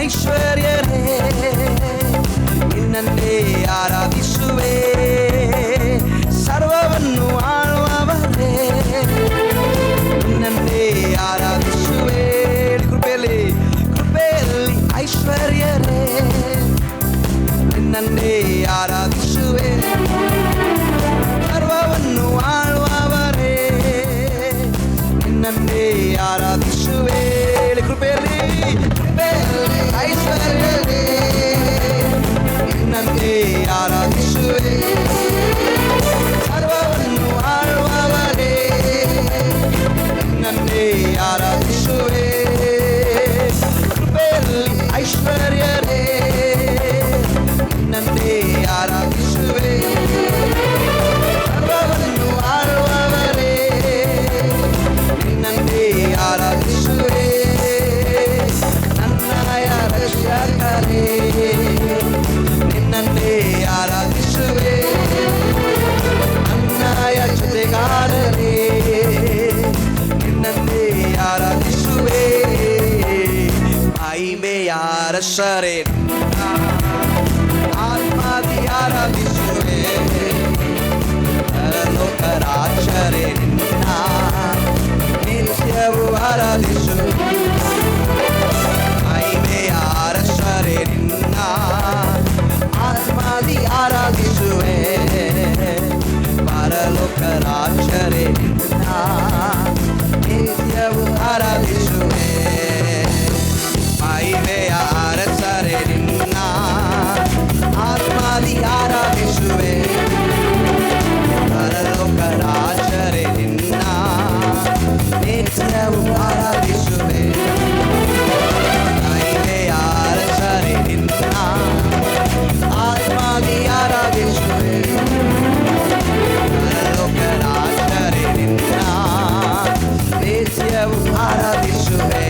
ಐಶ್ವರ್ಯರೇ ನಿನ್ನನ್ನೇ ಆರಾಧಿಸುವೆ. ಸರ್ವವನ್ನು ಆಳುವವರೇ ನಿನ್ನನ್ನೇ ಆರಾಧಿಸುವೆ. ಕೃಪೆಯಲ್ಲಿ ಐಶ್ವರ್ಯರೇ ನಿನ್ನನ್ನೇ ಆರಾಧಿಸುವೆ. ಸರ್ವವನ್ನು ಆಳುವವರೇ ನಿನ್ನನ್ನೇ ಆರಾಧಿಸುವೆ. ಕೃಪೆಯಲ್ಲಿ ಐಶ್ವರ್ಯರೇ ನಿನ್ನನ್ನೇ ಆರಾಧಿಸುವೆ. ಸರ್ವವನ್ನು ಆಳುವವರೇ ನಿನ್ನನ್ನೇ ಆರಾಧಿಸುವೆ. ಕೃಪೆಯಲ್ಲಿ ಐಶ್ವರ್ಯರೇ ನಿನ್ನನ್ನೇ ಆರಾಧಿಸುವೆ. ಸರ್ವವನ್ನು ಆಳುವವರೇ ನಿನ್ನನ್ನೇ ಆರಾಧಿಸುವೆ. ನನ್ನಯ ರಕ್ಷಕರೇ ನಿನ್ನನ್ನೇ ಆರಾಧಿಸುವೆ. ನನ್ನಯ ಜೊತೆಗಾರರೇ ನಿನ್ನನ್ನೇ ಆರಾಧಿಸುವೆ. ಮಹಿಮೆಯ ಅರಸರೇ ಆತ್ಮಾದಿ ಆರಾಧಿಸುವೆ. ಪರಲೋಕ ರಾಜರೇ ನಿನ್ನ ನಿತ್ಯವೂ ಆರಾಧಿಸುವೆ. ಮಹಿಮೆಯ ಅರಸರೇ ನಿನ್ನ ಆತ್ಮಾದಿ ಆರಾಧಿಸುವೆ. ಪರಲೋಕ ರಾಜರೇ ನಿನ್ನ ನಿತ್ಯವೂ ಆರಾಧಿಸುವೆ. ಮಹಿಮೆಯ ಅರಸರೇ ನಿನ್ನ ಆತ್ಮಾದಿ ಆರಾಧಿಸುವೆ. ಪರಲೋಕ ರಾಜರೇ ನಿನ್ನ ನಿತ್ಯವೂ ಆರಾಧಿಸುವೆ. ಮಹಿಮೆಯ ಅರಸರೇ ನಿನ್ನ ಆತ್ಮಾದಿ ಆರಾಧಿಸುವೆ. ಪರಲೋಕ ರಾಜರೇ ನಿನ್ನ ನಿತ್ಯವೂ ಆರಾಧಿಸುವೆ.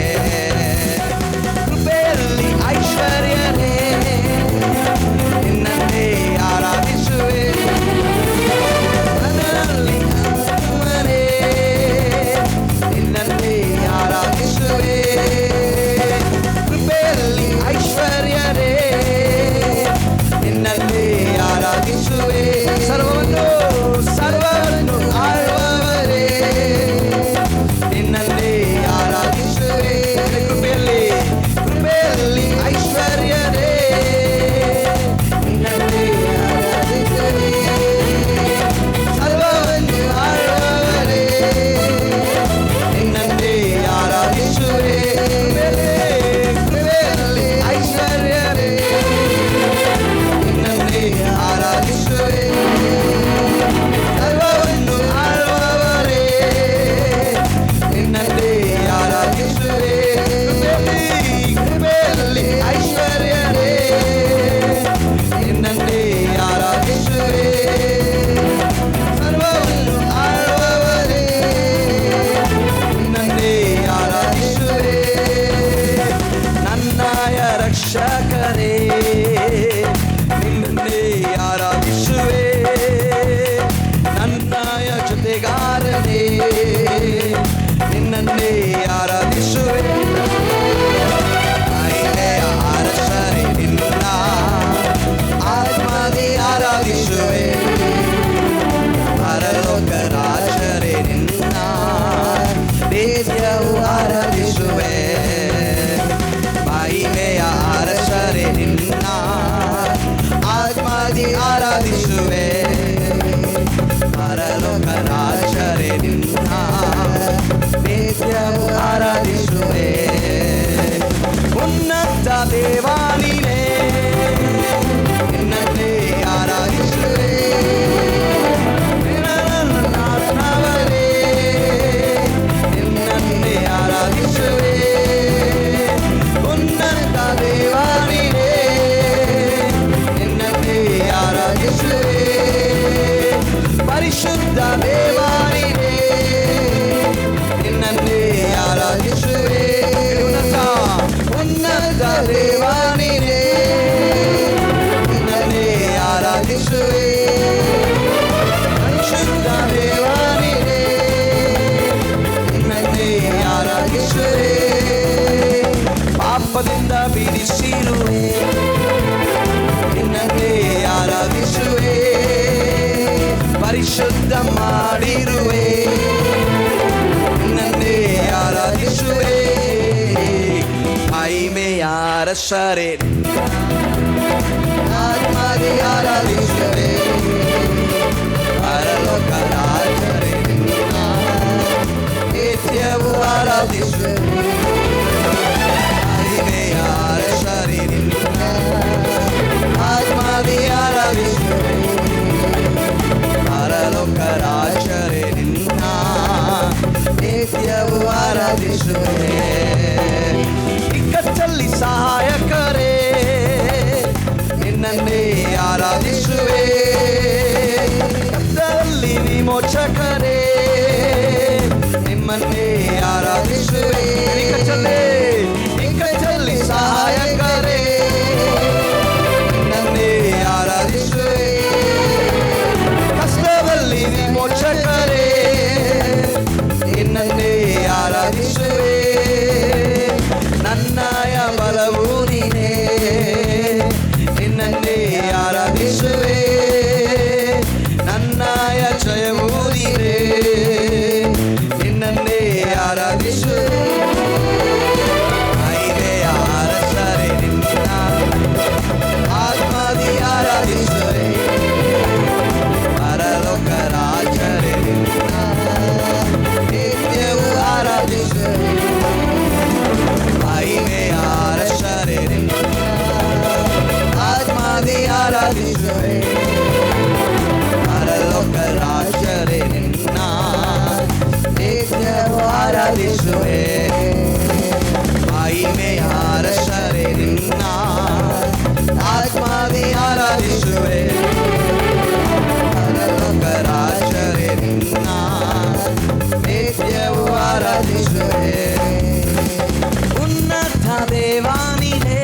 ಕೃಪೆಯಲ್ಲಿ ಐಶ್ವರ್ಯರೇ ನಿನ್ನನ್ನೇ ಆರಾಧಿಸುವೆ. ನನ್ನಲ್ಲಿ ಆತ್ಮನೇ ನಿನ್ನನ್ನೇ ಆರಾಧಿಸುವೆ. ಕೃಪೆಯಲ್ಲಿ ಐಶ್ವರ್ಯರೇ ನಿನ್ನನ್ನೇ ಆರಾಧಿಸುವೆ. ಸರ್ವವನ್ನು ಆಳುವವರೇ ನಿನ್ನನ್ನೇ ಆರಾಧಿಸುವೆ. ಕೃಪೆಯಲ್ಲಿ ಐಶ್ವರ್ಯರೇ ನಿನ್ನನ್ನೇ ಆರಾಧಿಸುವೆ. ಸರ್ವವನ್ನು ಆಳುವವರೇ ನಿನ್ನನ್ನೇ ಆರಾಧಿಸುವೆ. ಕೃಪೆಯಲ್ಲಿ ಐಶ್ವರ್ಯರೇ ನಿನ್ನನ್ನೇ ಆರಾಧಿಸುವೆ. ಸರ್ವವನ್ನು ಆಳುವವರೇ ನಿನ್ನನ್ನೇ ಆರಾಧಿಸುವೆ. ಕೃಪೆಯಲ್ಲಿ ಐಶ್ವರ್ಯರೇ ನಿನ್ನನ್ನೇ ಆರಾಧಿಸುವೆ. ಸರ್ವವನ್ನು ಆಳುವವರೇ ನಿನ್ನನ್ನೇ ಆರಾಧಿಸುವೆ. ನನ್ನಯ ರಕ್ಷಕರೇ ನಿನ್ನನ್ನೇ ಆರಾಧಿಸುವೆ. ನನ್ನಯ ಜೊತೆಗಾರರೇ ನಿನ್ನನ್ನೇ ಆರಾಧಿಸುವೆ. ಮಹಿಮೆಯ ಅರಸರೇ ನಿನ್ನ ಆತ್ಮಾದಿ ಆರಾಧಿಸುವೆ. ಪರಲೋಕ ರಾಜರೇ ನಿನ್ನ ನಿತ್ಯವೂ ಆರಾಧಿಸುವೆ. ಮಹಿಮೆಯ ಅರಸರೇ ನಿನ್ನ ಆತ್ಮಾದಿ ಆರಾಧಿಸುವೆ. ಪರಲೋಕ ರಾಜರೇ ನಿನ್ನ ನಿತ್ಯವೂ ಆರಾಧಿಸುವೆ. ಉನ್ನತ ದೇವಾ ನೀನೇ ನಿನ್ನನ್ನೇ ಆರಾಧಿಸುವೆ. ಆತ್ಮವರೇ ನಿನ್ನನ್ನೇ ಆರಾಧಿಸುವೆ. ಉನ್ನತ ದೇವಾ ನೀನೇ ನಿನ್ನನ್ನೇ ಆರಾಧಿಸುವೆ. ಪರಿಶುದ್ಧ ದೇವಾ ನೀನೇ ನಿನ್ನನ್ನೇ ಆರಾಧಿಸುವೆ. ಉನ್ನತ ದೇವಾ ನೀನೇ ನಿನ್ನನ್ನೇ ಆರಾಧಿಸುವೆ. ಪರಿಶುದ್ಧ ದೇವಾ ನೀನೇ ನಿನ್ನನ್ನೇ ಆರಾಧಿಸುವೆ. ಪಾಪದಿಂದ ಬಿಡಿಸಿ ಪರಿಶುದ್ಧ ಮಾಡಿರುವೆ, ನನ್ನೇ ಆರಾಧಿಸುವೆ. ಮಹಿಮೆಯ ಅರಸರೇ ಆತ್ಮದಿ ಆರಾಧಿಸುವೆ, ಪರಲೋಕ ರಾಜರೇ ನಿತ್ಯವೂ ಆರಾಧಿಸುವೆ. ಮಹಿಮೆಯ ಅರಸರೇ ಆತ್ಮದಿ ಆರಾಧಿಸುವೆ, ಪರಲೋಕ ರಾಜರೇ ನಿನ್ನ ನಿತ್ಯವೂ ಆರಾಧಿಸುವೆ. ಇಕ್ಕಟ್ಟಲ್ಲಿ ಸಹಾಯಕರೇ ನಿನ್ನನ್ನೇ ಆರಾಧಿಸುವೆ, ಕಷ್ಟದಲ್ಲಿ ವಿಮೋಚಕರೇ ನಿಮ್ಮನ್ನೇ ಆರಾಧಿಸುವೆ. ಇಕ್ಕಟ್ಟಲ್ಲಿ ಸಹಾಯಕರೇ ನಿನ್ನನ್ನೇ ಆರಾಧಿಸುವೆ, ಕಷ್ಟದಲ್ಲಿ ವಿಮೋಚಕರೇ ನಿನ್ನನ್ನೇ ಆರಾಧಿಸುವೆ. ನನ್ನಯ ಬಲವು ನೀನೇ, ನಿನ್ನನ್ನೇ ಆರಾಧಿಸುವೆ. ನನ್ನಯ ಜಯವೂ ನೀನೇ, ನಿನ್ನನ್ನೇ ಆರಾಧಿಸುವೆ. ಮಹಿಮೆಯ ಅರಸರೇ ನಿನ್ನ ಆತ್ಮದಿ ಆರಾಧಿಸುವೆ, ಪರಲೋಕ ರಾಜರೇ ನಿನ್ನ ನಿತ್ಯವೂ ಆರಾಧಿಸುವೆ. ಮಹಿಮೆಯ ಅರಸರೇ ನಿನ್ನ ಆತ್ಮದಿ ಆರಾಧಿಸುವೆ, ಪರಲೋಕ ರಾಜರೇ ನಿನ್ನ ನಿತ್ಯವೂ ಆರಾಧಿಸುವೆ. ಮಹಿಮೆಯ ಅರಸರೇ ನಿನ್ನ ಆತ್ಮದಿ ಆರಾಧಿಸುವೆ, ಪರಲೋಕ ರಾಜರೇ ನಿನ್ನ ನಿತ್ಯವೂ ಆರಾಧಿಸುವೆ. ಉನ್ನತ ದೇವ ನೀನೇ,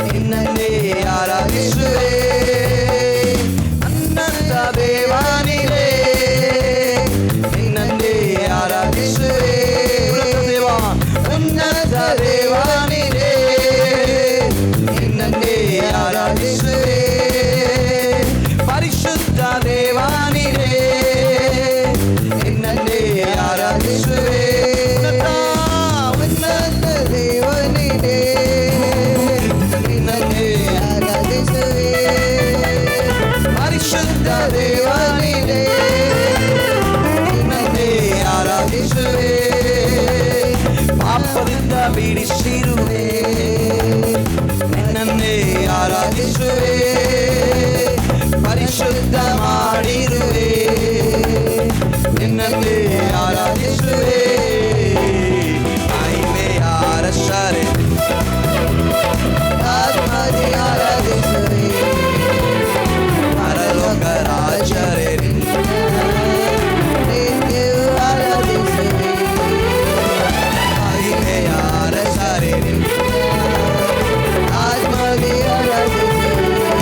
ನಿನ್ನನ್ನೇ ಆರಾಧಿಸುವೆ. ಉನ್ನತ ದೇವ ನೀನೇ, ನಿನ್ನನ್ನೇ ಆರಾಧಿಸುವೆ. ಉನ್ನತ ದೇವ ನೀನೇ, ನಿನ್ನನ್ನೇ ಆರಾಧಿಸುವೆ. ಪರಿಶುದ್ಧ ದೇವ ನೀನೇ, ನಿನ್ನನ್ನೇ ಆರಾಧಿಸುವೆ. ಉನ್ನತ ದೇವ ನೀನೇ, ನಿನ್ನನ್ನೇ ಆರಾಧಿಸುವೆ. ಪರಿಶುದ್ಧ ದೇವ ನೀನೇ, ನಿನ್ನನ್ನೇ ಆರಾಧಿಸುವೆ. ಪಾಪದಿಂದ ಬಿಡಿಸಿರುವೆ, ನಿನ್ನನ್ನೇ ಆರಾಧಿಸುವೆ. ಪರಿಶುದ್ಧ ಮಾಡಿರುವೆ, ನಿನ್ನನ್ನೇ ಆರಾಧಿಸುವೆ. ಮಹಿಮೆಯ ಅರಸರೇ ಆತ್ಮದಿ ಆರಾಧಿಸುವೆ, ಪರಲೋಕ ರಾಜರೇ ನಿತ್ಯವೂ ಆರಾಧಿಸುವೆ. ಮಹಿಮೆಯ ಅರಸರೇ ಆತ್ಮದಿ ಆರಾಧಿಸುವೆ,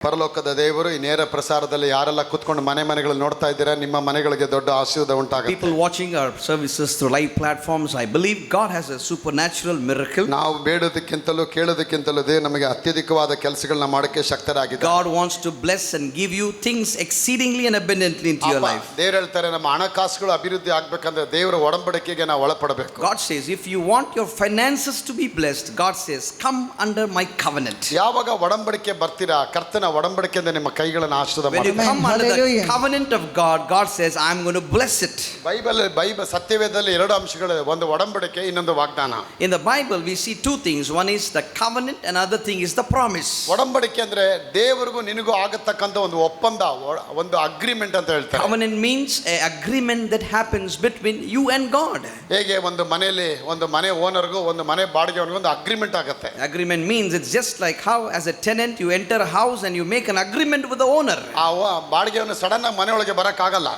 ಪರಲೋಕದ ದೇವರು ಈ ನೇರ ಪ್ರಸಾರದಲ್ಲಿ ಯಾರೆಲ್ಲ ಕುತ್ಕೊಂಡು ಮನೆಗಳಲ್ಲಿ ನೋಡ್ತಾ ಇದ್ದೀರಾ, ನಿಮ್ಮ ಮನೆಗಳಿಗೆ ದೊಡ್ಡ ಆಶೀರ್ವಾದ ಉಂಟಾಗುತ್ತೆ. People watching our services through live platforms, I believe God has a supernatural miracle. ನಾವು ಬೇಡೋದಕ್ಕಿಂತಲೂ ಕೇಳೋದಕ್ಕಿಂತಲೂ ದೇವರು ನಮಗೆ ಅತ್ಯಧಿಕವಾದ ಕೆಲಸಗಳನ್ನ ಮಾಡೋಕ್ಕೆ ಶಕ್ತರಾಗಿದ್ದಾರೆ. God wants to bless and give you things exceedingly and abundantly into your life. ದೇವರು ಹೇಳ್ತಾರೆ, ನಮ್ಮ ಹಣಕಾಸುಗಳು ಅಭಿವೃದ್ಧಿ ಆಗ್ಬೇಕಂದ್ರೆ ದೇವರ ಒಡಂಬಡಿಕೆಗೆ ನಾವು ಒಳಪಡಬೇಕು. God says, if you want your finances to be blessed, God says, come under my covenant. ಯಾವಾಗ ಒಡಂಬಡಿಕೆ ಬರ್ತೀರಾ, ಕರ್ತನ ಒಡಂಬಡಿಕೆಯಿಂದ ನಿಮ್ಮ ಕೈಗಳನ್ನು ಆಶೀರ್ವಾದ When you ಮಾಡಿ. come under the covenant of God, God says, I am going to bless it. Bible ಸತ್ಯವೇದದಲ್ಲಿ ಎರಡು ಅಂಶಗಳು, ಒಂದು ಒಡಂಬಡಿಕೆ, ಇನ್ನೊಂದು ವಾಗ್ದಾನ. In the Bible, we see two things. One is the covenant, and other thing is the promise. ಒಡಂಬಡಿಕೆ ಅಂದ್ರೆ ದೇವರಿಗೂ ನಿನಗೂ ಆಗತಕ್ಕಂತ ಒಂದು ಒಪ್ಪಂದ, ಒಂದು ಅಗ್ರಿಮೆಂಟ್ ಅಂತ ಹೇಳ್ತಾರೆ. Covenant means an agreement that happens between you and God. ಹೇಗೆ ಒಂದು ಮನೆಯಲ್ಲಿ ಒಂದು ಮನೆ ಓನರ್ಗೂ ಒಂದು ಮನೆ ಬಾಡಿಗೆವನಿಗೂ ಒಂದು ಅಗ್ರಿಮೆಂಟ್ ಆಗುತ್ತೆ. Agreement means it's just like how as a tenant you enter a house and you make an agreement with the owner. ಆ ಬಾಡಿಗೆವನು ಸಡನ್ ಆಗಿ ಮನೆಯೊಳಗೆ ಬರಕ್ ಆಗಲ್ಲ.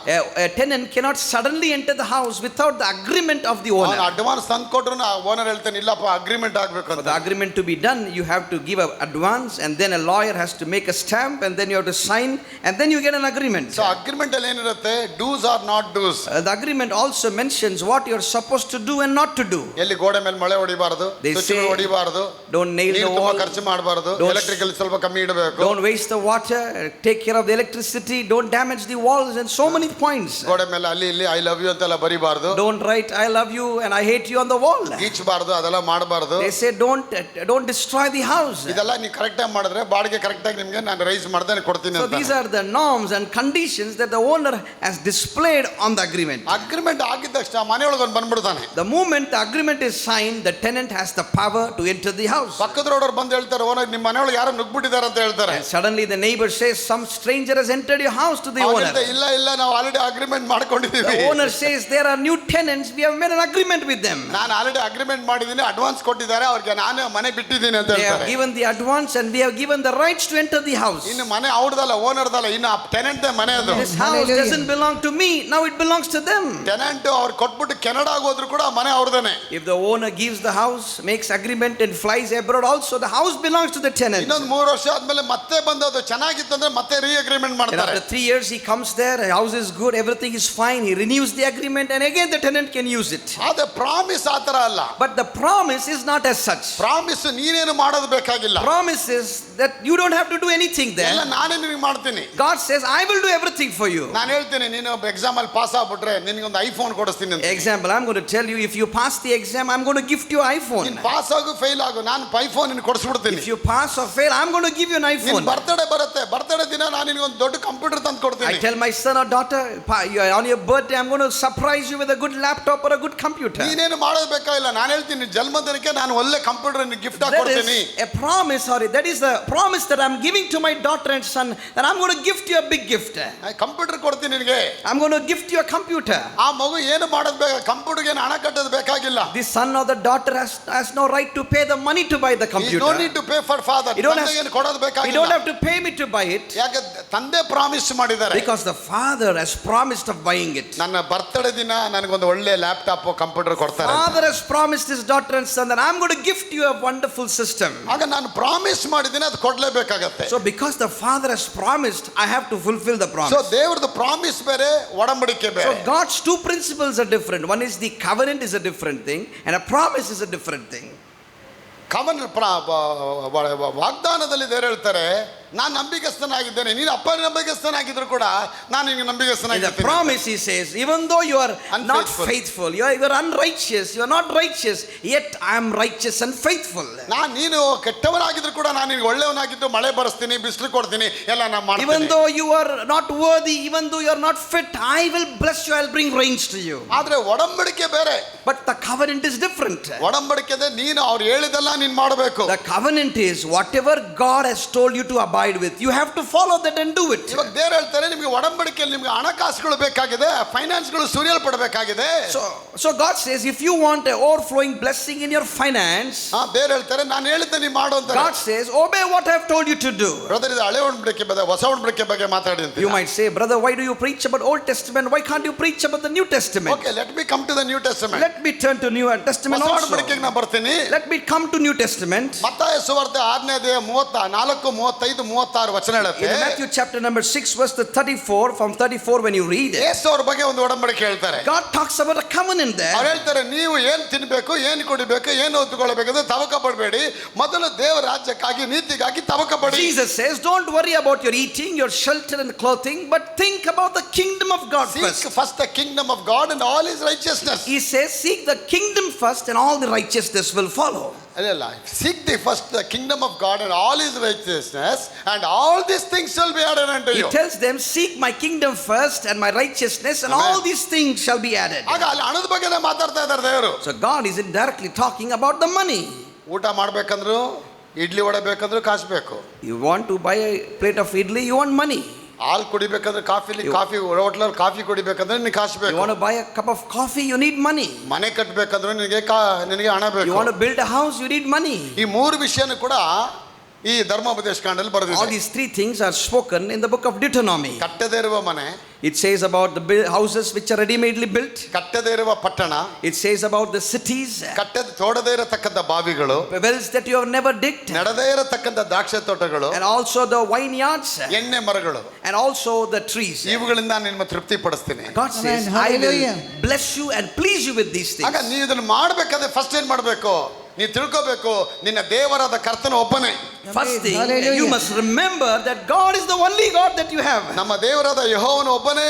A tenant cannot suddenly enter the house without the agreement of the owner. Advance ತಂದು ಕೊಟ್ರು owner ಹೇಳ್ತಾನೆ, ಇಲ್ಲಪ್ಪ agreement ಆಗ್ಬೇಕು For ಅಂತ. the agreement to be done, you have to give an advance, and then a lawyer has to make a stamp, and then you have to sign, and then you get an agreement. So agreement ಅಲ್ಲಿ ಏನಿರುತ್ತೆ, do's or not do's. The agreement also mentions what you are supposed to do and not to do. ಎಲ್ಲಿ ಗೋಡೆ ಮೇಲೆ ಮಳೆ ಹೊಡಿಬಾರದು, ಸ್ವಿಚ್ಗಳು ಹೊಡಿಬಾರದು, Don't nail the wall, ಖರ್ಚು ಮಾಡಬಾರದು, electrical ಸ್ವಲ್ಪ ಕಮ್ಮಿ ಇಡಬೇಕು, don't waste the water, take care of the electricity, don't damage the walls, and so many points. ಗೋಡೆ ಮೇಲೆ ಅಲ್ಲಿ ಇಲ್ಲಿ ಐ ಲವ್ ಯು ಅಂತೆಲ್ಲ ಬರಿಬಾರದು, Don't write I love you and I hate you on the wall. ಗೀಚಬಾರದು, ಅದೆಲ್ಲ ಮಾಡಬಾರದು. They say don't destroy the house. ಇದೆಲ್ಲ ನೀವು correct ಆಗಿ ಮಾಡಿದ್ರೆ ಬಾಡಿಗೆ ಕರೆಕ್ಟ್ ಆಗಿ ನಿಮಗೆ ನಾನು ರೈಸ್ ಮಾಡ್ದೇನೆ ಕೊಡ್ತೀನಿ So ಅಂತ. these are the norms and conditions that the owner has displayed on the agreement. Agreement ಆಗಿದ ತಕ್ಷಣ ಮನೆಯೊಳಗೆ ಒಂದು ಬಂದ್ಬಿಡ್ತಾನೆ. The moment the agreement is signed, the tenant has the power to enter the house. ಪಕ್ಕದ ರೋಡವ್ರು ಬಂದು ಹೇಳ್ತಾರೆ, owner ನಿಮ್ಮ ಮನೆಯೊಳಗೆ ಯಾರೋ ನುಗ್ಬಿಟ್ಟಿದ್ದಾರೆ ಅಂತ ಹೇಳ್ತಾರೆ. And suddenly the neighbor says some stranger has entered your house to the owner. ಇಲ್ಲ ಇಲ್ಲ, ನಾವು ಆಲ್ರೆಡಿ ಅಗ್ರಿಮೆಂಟ್ ಮಾಡ್ಕೊಂಡಿದ್ದೀವಿ. The owner says there are new tenants, we have made an agreement with them. ನಾನು ಆಲ್ರೆಡಿ ಅಗ್ರಿಮೆಂಟ್ ಮಾಡಿದ್ದೀನಿ, advance ಕೊಟ್ಟಿದ್ದಾರೆ, ಅವ್ರಿಗೆ ನಾನು ಮನೆ ಬಿಟ್ಟಿದ್ದೀನಿ ಅಂತ They have ಹೇಳ್ತಾರೆ. given the advance and we have given the rights to enter the house. ಇನ್ನು ಮನೆ ಅವ್ರದಲ್ಲ, ಓನರ್ದಲ್ಲ, ಇನ್ನು ಟೆನೆಂಟ್ ಮನೆ ಅದು. This house doesn't belong to me, now it belongs to them. Tenant ಅವ್ರು ಕೊಟ್ಬಿಟ್ಟು ಕೆನಡಾಗೆ ಹೋದ್ರು ಕೂಡ ಮನೆ ಅವ್ರದೇನೆ. If the owner gives the house, makes agreement and flies abroad also, the house belongs to the tenant. ಇನ್ನೊಂದು 3 ವರ್ಷ ಆದ್ಮೇಲೆ ಮತ್ತೆ ಬಂದದು ಚೆನ್ನಾಗಿತ್ತು ಅಂದ್ರೆ ಮತ್ತೆ ರೀ ಅಗ್ರಿಮೆಂಟ್ And ಮಾಡ್ತಾರೆ. after 3 years he comes there, the house is good, everything is fine, he renews the agreement and again the tenant can use it. ಆದ್ರೆ ಪ್ರಾಮಿಸ್ ಆತರ ಅಲ್ಲ. But the promise is not as such. Promise ನೀನೇನು ಮಾಡೋದು ಬೇಕಾಗಿಲ್ಲ. Promise is that you don't have to do anything ಎಲ್ಲ there. ನಾನೇ ನಿನಗೆ ಮಾಡ್ತೀನಿ. God says I will do everything for you. ನಾನು ಹೇಳ್ತೀನಿ, ನೀನು ಎಕ್ಸಾಮ್ ಅಲ್ಲಿ ಪಾಸ್ ಆಗ್ಬಿಟ್ರೆ ನಿನಗೆ ಒಂದು ಐಫೋನ್ ಕೊಡಿಸ್ತೀನಿ ಅಂತ. Example, I'm going to tell you, if you pass the exam, I'm going to gift you iPhone. ನೀನು ಪಾಸ್ ಆಗು ಫೇಲ್ ಆಗು, ನಾನು ಐಫೋನ್ ನಿನಗೆ ಕೊಡಿಸ್ಬಿಡ್ತೀನಿ. If you pass or fail, I'm going to give you an ನಿನ್ನ iPhone. Birthday ಬರುತ್ತೆ, birthday ದಿನ ನಾನು ನಿನಗೆ ಒಂದು ದೊಡ್ಡ ಕಂಪ್ಯೂಟರ್ ತಂದು I ಕೊಡ್ತೀನಿ. tell my son or daughter, on your birthday, I'm going to surprise you with a good laptop or a good computer. ನೀನೇನು ಮಾಡೋದು ಬೇಕಾಗಿಲ್ಲ, ನಾನು ಹೇಳ್ತೀನಿ ಜನ್ಮದಿನಕ್ಕೆ ನಾನು ಒಳ್ಳೆ ಕಂಪ್ಯೂಟರ್ ನಿನಗೆ ಗಿಫ್ಟ್ ಆಗಿ That ಕೊಡ್ತೀನಿ. is a promise, that is a promise that I'm giving to my daughter and son, that I'm going to gift you a big gift. Computer ಕೊಡ್ತೀನಿ ನಿನಗೆ. I'm going to gift you a computer. ಆ ಮಗು ಏನು ಮಾಡೋದು ಬೇಕಾ, ಕಂಪ್ಯೂಟರ್ಗೆ ಏನು ಹಣ ಕಟ್ಟೋದು ಬೇಕಾಗಿಲ್ಲ. The son or the daughter has no right to pay the money to buy the You computer. don't need to pay for father. You don't ತಂದೆಗೆ ಏನು ಕೊಡೋದು You don't ಬೇಕಾಗಿಲ್ಲ. have to pay me to buy it, ಯಾಕೆ ತಂದೆ promise ಮಾಡಿದ್ದಾರೆ. because the father has promised of buying it. ನನ್ನ birthday ದಿನ ನನಗೊಂದು ಒಳ್ಳೆ ಲ್ಯಾಪ್ಟಾಪ್ ಕಂಪ್ಯೂಟರ್ ಕೊಡ್ತಾರೆ. Father has promised his daughter and son that I'm going to gift you a wonderful system. ಆಗ ನಾನು ಪ್ರಾಮಿಸ್ ಮಾಡಿದ್ದೀನಿ, ಅದು ಕೊಡ್ಲೇಬೇಕಾಗತ್ತೆ. So because the father has promised, I have to fulfill the so promise. ದೇವ್ರದ್ದು promise ಬೇರೆ, ಒಡಂಬಡಿಕೆ So ಬೇರೆ. God's two principles are different. One is the covenant is a different thing, and a promise is a different thing. ವಾಗ್ದಾನದಲ್ಲಿ ದೇವರು ಹೇಳ್ತಾರೆ, ನಾನು ನಂಬಿಕಸ್ಥನಾಗಿದ್ದೇನೆ, ನೀನು ಅಪ್ಪ ನಂಬಿಕಸ್ಥನಾಗಿದ್ರು ಕೂಡ ನಾನು ನಿನಗೆ In the ನಂಬಿಕಸ್ಥನಾಗಿದ್ದೀನಿ. promise he says, even though you are not Unfaithful. faithful, you are unrighteous, you are not righteous, yet I am righteous and faithful. ನೀನು ಕೆಟ್ಟವನಾಗಿದ್ರು ಕೂಡ ನಾನು ನಿನಗೆ ಒಳ್ಳೆಯವನಾಗಿದ್ದು ಮಳೆ ಬರೆಸ್ತೀನಿ, ಬಿಸಿಲು ಕೊಡ್ತೀನಿ, ಎಲ್ಲ ನಾನು Even ಮಾಡ್ತೀನಿ. though you are not worthy, even though you are not fit, I will bless you, I will bring rains to you. ಆದ್ರೆ ಒಡಂಬಡಿಕೆ ಬೇರೆ. But the covenant is different. ಒಡಂಬಡಿಕೆ ನೀನು ಅವ್ರು ಹೇಳಿದೆಲ್ಲ ನೀನು ಮಾಡಬೇಕು. The covenant is whatever God has told you to abide with, you have to follow that and do it. ಇವಾಗ ದೇವರು ಹೇಳ್ತಾರೆ, ನಿಮಗೆ ಒಡಂಬಡಿಕೆಯಲ್ಲಿ ನಿಮಗೆ ಹಣಕಾಸುಗಳು ಬೇಕಾಗಿದೆ, ಫೈನಾನ್ಸ್ಗಳು ಸುರಿಯಲ್ಪಡಬೇಕಾಗಿದೆ. So God says, if you want an overflowing blessing in your finance, ದೇವರು ಹೇಳ್ತಾರೆ, ನಾನು ಹೇಳಿದ್ದೆ ನೀವು ಮಾಡು ಅಂತ. God says, obey what I have told you to do. Brother, ಇದು ಹಳೆ ಒಡಂಬಡಿಕೆ ಬಗ್ಗೆ ಹೊಸ ಒಡಂಬಡಿಕೆ ಬಗ್ಗೆ ಮಾತಾಡಿ ಅಂತ. You might say, brother, why do you preach about Old Testament? Why can't you preach about the New Testament? Okay, let me come to the New Testament. Let me turn to New Testament ಹೊಸ also. ಒಡಂಬಡಿಕೆಗೆ ನಾನು ಬರ್ತೀನಿ. Let me come to New Testament. ಮತ್ತಾಯ ಸುವಾರ್ತೆ 6ನೇ ಅಧ್ಯಾಯ 34, 35, 36 ವಚನ In ಹೇಳುತ್ತೆ. Matthew chapter number 6 verse the 34, from 34 when you read, ಯೇಸು ಅವ್ರ ಬಗ್ಗೆ ಒಂದು ಒಡಂಬಡಿಕೆ ಹೇಳ್ತಾರೆ. God talks about a covenant ಅವ್ರು there. ಹೇಳ್ತಾರೆ, ನೀವು ಏನ್ ತಿನ್ಬೇಕು, ಏನ್ ಕುಡಿಬೇಕು, ಏನು ಹೊತ್ತುಕೊಳ್ಬೇಕಂದ್ರೆ ತವಕ ಪಡಬೇಡಿ, ಮೊದಲು ದೇವರ ರಾಜ್ಯಕ್ಕಾಗಿ ನೀತಿಗಾಗಿ ತವಕ ಪಡಿ. Jesus says, don't worry about your eating, your shelter and clothing, but think about the kingdom of God first. Seek first the kingdom of God and all his righteousness. He says, seek the kingdom first and all the righteousness will follow. ಅಲ್ಲ, seek the first the kingdom of God and all his righteousness and all these things shall be added unto He you. tells them, seek my kingdom first and my righteousness and Amen. all these things shall be added. ಆಗ ಅಲ್ಲಿ ಹಣದ ಬಗ್ಗೆನೇ ಮಾತಾಡ್ತಾ ಇದ್ದಾರೆ ದೇವರು. So God is indirectly talking about the money. ಊಟ ಮಾಡ್ಬೇಕಂದ್ರು, ಇಡ್ಲಿ ವಡೆ ಬೇಕಂದ್ರು ಕಾಸು ಬೇಕು. You want to buy a plate of idli, you want money. ಹಾಲು ಕುಡಿಬೇಕಂದ್ರೆ ಕಾಫಿ ಹೋಟ್ಲಲ್ಲಿ ಕಾಫಿ ಕುಡಿಬೇಕಂದ್ರೆ ನಿನಗೆ ಕಾಸು You ಬೇಕು. want to buy a cup of coffee, you need money. ಮನೆ ಕಟ್ಟಬೇಕಂದ್ರೆ ನಿನಗೆ ಹಣ You ಬೇಕು. want to build a house, you need money. ಈ ಮೂರು ವಿಷಯನೂ ಕೂಡ ಈ ಧರ್ಮೋಪದೇಶ ಕಾಂಡದಲ್ಲಿ All ಬರೆದಿದೆ. these three things are spoken in the book of Deuteronomy. ಕಟ್ಟದೇ ಇರುವ ಮನೆ, It says about the houses which are ready-madely built. ಕಟ್ಟದೇ ಇರುವ ಪಟ್ಟಣ, It says about the cities, ತೋಡದೇ ಇರತಕ್ಕಂಥ ಬಾವಿಗಳು, wells that you have never digged, ನಡೆದೇ ಇರತಕ್ಕಂಥ ದ್ರಾಕ್ಷಿ ತೋಟಗಳು, and also the vineyards, ಎಣ್ಣೆ ಮರಗಳು, and also the trees. ಇವುಗಳಿಂದ ನಿಮ್ಮ ತೃಪ್ತಿ ಪಡಿಸ್ತೀನಿ. God says, Amen. I will Hallelujah. bless you and please you with these ಆಗ things. ನೀವು ಇದನ್ನು ಮಾಡ್ಬೇಕಾದ್ರೆ ಫಸ್ಟ್ ಏನ್ ಮಾಡ್ಬೇಕು, ನೀವು ತಿಳ್ಕೋಬೇಕು, ನಿನ್ನ ದೇವರಾದ ಕರ್ತನ ಒಬ್ಬನೇ. First thing, Hallelujah. you must remember that God is the only God that you have. ನಮ್ಮ ದೇವರಾದ ಯೆಹೋವನು ಒಬ್ಬನೇ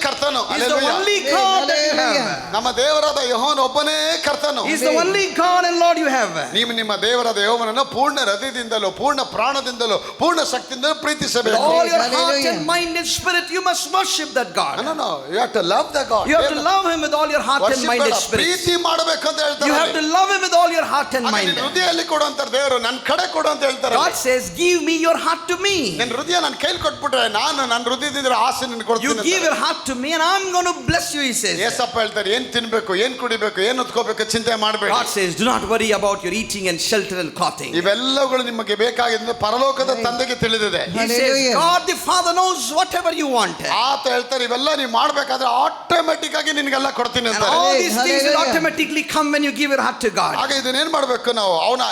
ಕರ್ತನು. He is the Hallelujah. only God that you Hallelujah. have. ನಮ್ಮ ದೇವರಾದ ಯೆಹೋವನು ಒಬ್ಬನೇ ಕರ್ತನು. He is the only God and Lord you have. ನೀವು ನಿಮ್ಮ ದೇವರಾದ ಯೆಹೋವನನ್ನು ಪೂರ್ಣ ಹೃದಯದಿಂದಲೂ, ಪೂರ್ಣ ಪ್ರಾಣದಿಂದಲೂ, ಪೂರ್ಣ ಶಕ್ತಿಯಿಂದಲೂ With ಪ್ರೀತಿಸಬೇಕು. all your heart Hallelujah. and mind and spirit, you must worship that God. No, you have to love the God. You have to love Him with all your heart and Worship mind and ಬೇಡ, spirit. ಪ್ರೀತಿ ಮಾಡಬೇಕು ಅಂತ You have to ಹೇಳ್ತಾರೆ. love Him with all your heart and mind. ಹೃದಯದಲ್ಲಿ ಕೊಡು ಅಂತಾರೆ ದೇವರು, ನನ್ನ ಕಡೆ ಕೊಡು ಅಂತ ಹೇಳ್ತಾರೆ. God says, give me your heart to me. ನಿನ್ನ ಹೃದಯ ನನ್ನ ಕೈಲಿ ಕೊಟ್ಬಿಟ್ರೆ ನಾನು ನನ್ನ ಹೃದಯದಿಂದ ಆಸೆ ನಿನ್ನ You ಕೊಡ್ತೀನಿ give your heart to me and I'm going to bless you, He says. Yesappa ಹೇಳ್ತಾರೆ, ಏನ್ ತಿನ್ಬೇಕು, ಏನ್ ಕುಡಿಬೇಕು, ಏನ್ ಹೊತ್ಕೋಬೇಕು ಚಿಂತೆ ಮಾಡಬೇಡಿ. God says, do not worry about your eating and shelter and clothing. ಇವೆಲ್ಲಗಳು ನಿಮಗೆ ಬೇಕಾಗಿದೆ ಪರಲೋಕದ ತಂದೆಗೆ ತಿಳಿದಿದೆ. He says, Hallelujah. God the Father knows whatever you want. ಆತ ಹೇಳ್ತಾರೆ, ಇವೆಲ್ಲ ನೀವು ಮಾಡ್ಬೇಕಾದ್ರೆ ಆಟೋಮೆಟಿಕ್ ಆಗಿ ನಿನಗೆಲ್ಲ ಕೊಡ್ತೀನಿ And ಅಂತಾರೆ. all these things will Hallelujah. automatically come when you give your heart to God. ಆಗ ಇದನ್ನೇನ್ ಮಾಡ್ಬೇಕು, ನಾವು ಅವನ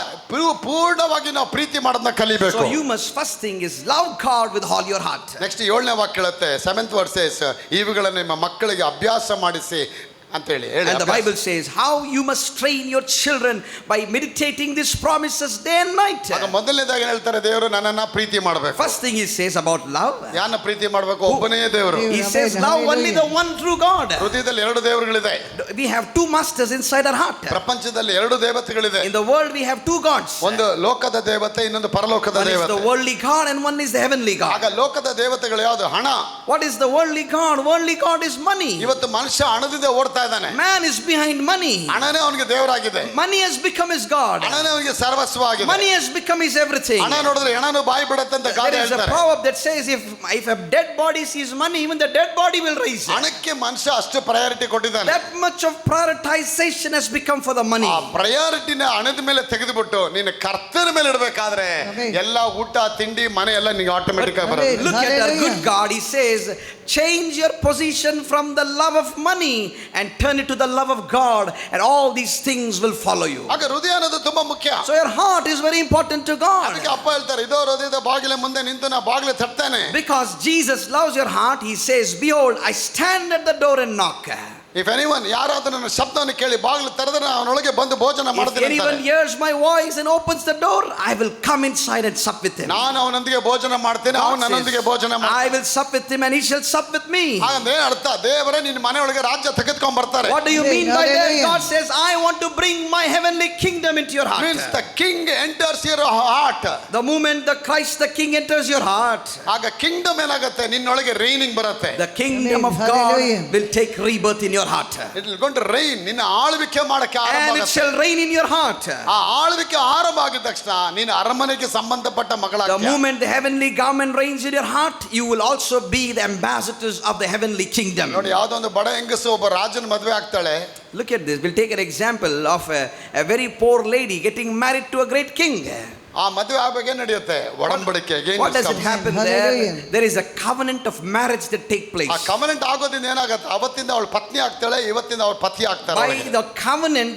ಪೂರ್ಣವಾಗಿ ನಾವು ಪ್ರೀತಿ ಮಾಡೋದನ್ನ ಕಲಿಬೇಕು. So you must, first thing is love God with all your heart. Next 7ನೇ ವಾಕ್ಯ ಹೇಳುತ್ತೆ, 7th verse, ಇವುಗಳನ್ನು ನಿಮ್ಮ ಮಕ್ಕಳಿಗೆ ಅಭ್ಯಾಸ ಮಾಡಿಸಿ ಅಂತ ಹೇಳಿ. And the Bible says how you must train your children by meditating these promises day and night. ಆಗ ಮೊದಲನೇದಾಗಿ ಹೇಳ್ತಾರೆ, ದೇವರು ನನ್ನನ್ನ ಪ್ರೀತಿ ಮಾಡಬೇಕು. First thing He says about love, ಯಾರನ್ನ ಪ್ರೀತಿ ಮಾಡಬೇಕು, ಒಬ್ಬನೇ ದೇವರು. He says love only the one true God. ಹೃದಯದಲ್ಲಿ 2 ದೇವರುಗಳಿದೆ. We have two masters inside our heart. ಪ್ರಪಂಚದಲ್ಲಿ 2 ದೇವತೆಗಳಿದೆ. In the world we have two gods. ಒಂದು ಲೋಕದ ದೇವತೆ, ಇನ್ನೊಂದು ಪರಲೋಕದ One is ದೇವತೆ. the worldly God and one is the heavenly God. ಆಗ ಲೋಕದ ದೇವತೆಗಳು ಯಾವುದು? ಹಣ. What is the worldly God? Worldly God is money. ಇವತ್ತು ಮನುಷ್ಯ ಹಣದಿಂದ ಓಡ್ತಾ ಇದ್ದಾನೆ. Man is behind money. ಹಣನೇ ಅವನಿಗೆ ದೇವರಾಗಿದೆ. Money has become his God. ಹಣನೇ ಅವನಿಗೆ ಸರ್ವಸ್ವ ಆಗಿದೆ. Money has become his everything. ಹಣ ನೋಡಿದ್ರೆ ಹೆಣನು ಬಾಯಿ ಬಿಡುತ್ತೆ ಅಂತ ಗಾದೆ There is a ಹೇಳ್ತಾರೆ. proverb that says if a dead body sees money, even the dead body will rise. ಹಣಕ್ಕೆ ಮನುಷ್ಯ ಅಷ್ಟು ಪ್ರಯಾರಿಟಿ ಕೊಟ್ಟಿದ್ದಾನೆ. That much of prioritization has become for the money. ಆ ಪ್ರಯಾರಿಟಿನ ಹಣದ ಮೇಲೆ ತೆಗೆದುಬಿಟ್ಟು ನೀನು ಕರ್ತನ ಮೇಲೆ ಇಡಬೇಕಾದ್ರೆ Amen. ಎಲ್ಲ ಊಟ ತಿಂಡಿ ಮನೆ ಎಲ್ಲ ನಿಮಗೆ ಆಟೋಮೆಟಿಕ್ ಆಗಿ ಬರುತ್ತೆ. Look at our Hallelujah. good God. He says, change your position from the love of money and turn it to the love of God, and all these things will follow you. ಆಗ ಹೃದಯ ಅನ್ನೋದು ತುಂಬಾ ಮುಖ್ಯ. So your heart is very important to God. ಅದಕ್ಕೆ ಅಪ್ಪ ಹೇಳ್ತಾರೆ, ಇದೋ ಹೃದಯದ ಬಾಗಿಲ ಮುಂದೆ ನಿಂತು ನಾ ಬಾಗಿಲು ತಟ್ತೇನೆ. Because Jesus loves your heart, He says, behold, I stand at the door and knock. If anyone, ಯಾರಾದರೂ ನನ್ನ ಶಬ್ದವನ್ನು ಕೇಳಿ ಬಾಗಿಲು ತೆರೆದರೆ ಅವನೊಳಗೆ ಬಂದು ಭೋಜನ If ಮಾಡ್ತೀನಿ anyone ಅಂತಾನೆ. hears my voice and opens the door, I will come inside and sup with him. ನಾನು ಅವನೊಂದಿಗೆ ಭೋಜನ ಮಾಡ್ತೇನೆ, God ಅವನು ನನ್ನೊಂದಿಗೆ ಭೋಜನ says, ಮಾಡ್ತಾನೆ. I will sup with him and he shall sup with me. ಹಾಗಂದ್ರೆ ಅರ್ಥ, ದೇವರೇ ನಿನ್ನ ಮನೆಯೊಳಗೆ ರಾಜ್ಯ ತೆಗೆದುಕೊಂಡು ಬರ್ತಾರೆ. What do you mean by that? Hallelujah. God says, I want to bring my heavenly kingdom into your heart. Means the king enters your heart. The moment the Christ the King enters your heart, ಆಗ Kingdom ಏನಾಗುತ್ತೆ, ನಿನ್ನೊಳಗೆ raining ಬರುತ್ತೆ. the kingdom of Amen. God Hallelujah. will take rebirth in your heart. It will going to rain. ನಿನ್ನ ಆಳ್ವಿಕೆ ಮಾಡಕ್ಕೆ ಆರಂಭ And it ಆಗುತ್ತೆ. shall reign in your heart. ಆ ಆಳ್ವಿಕೆ ಆರಂಭ ಆಗಿದ ತಕ್ಷಣ ನೀನು ಅರಮನೆಗೆ ಸಂಬಂಧಪಟ್ಟ The ಮಗಳಾಗ್ತೀಯ. moment the heavenly government reigns in your heart, you will also be the ambassadors of the heavenly kingdom. ನೋಡಿ, ಯಾವುದೋ ಒಂದು ಬಡ ಹೆಂಗಸು ಒಬ್ಬ ರಾಜನ ಮದುವೆ ಆಗ್ತಾಳೆ. Look at this. We'll take an example of a very poor lady getting married to a great king. ಆ ಮದುವೆ ಆಗೋಗೆ ನಡೆಯುತ್ತೆ ಒಡಂಬಡಿಕೆ. What does it happen there? Hallelujah. There is a covenant of marriage that take place. ಆ covenant ಆಗೋದ್ರಿಂದ ಏನಾಗುತ್ತೆ, ಅವತ್ತಿಂದ ಅವಳು ಪತ್ನಿ ಆಗ್ತಾಳೆ, ಇವತ್ತಿಂದ ಅವ್ರ ಪತಿ ಆಗ್ತಾರೆ. By the covenant,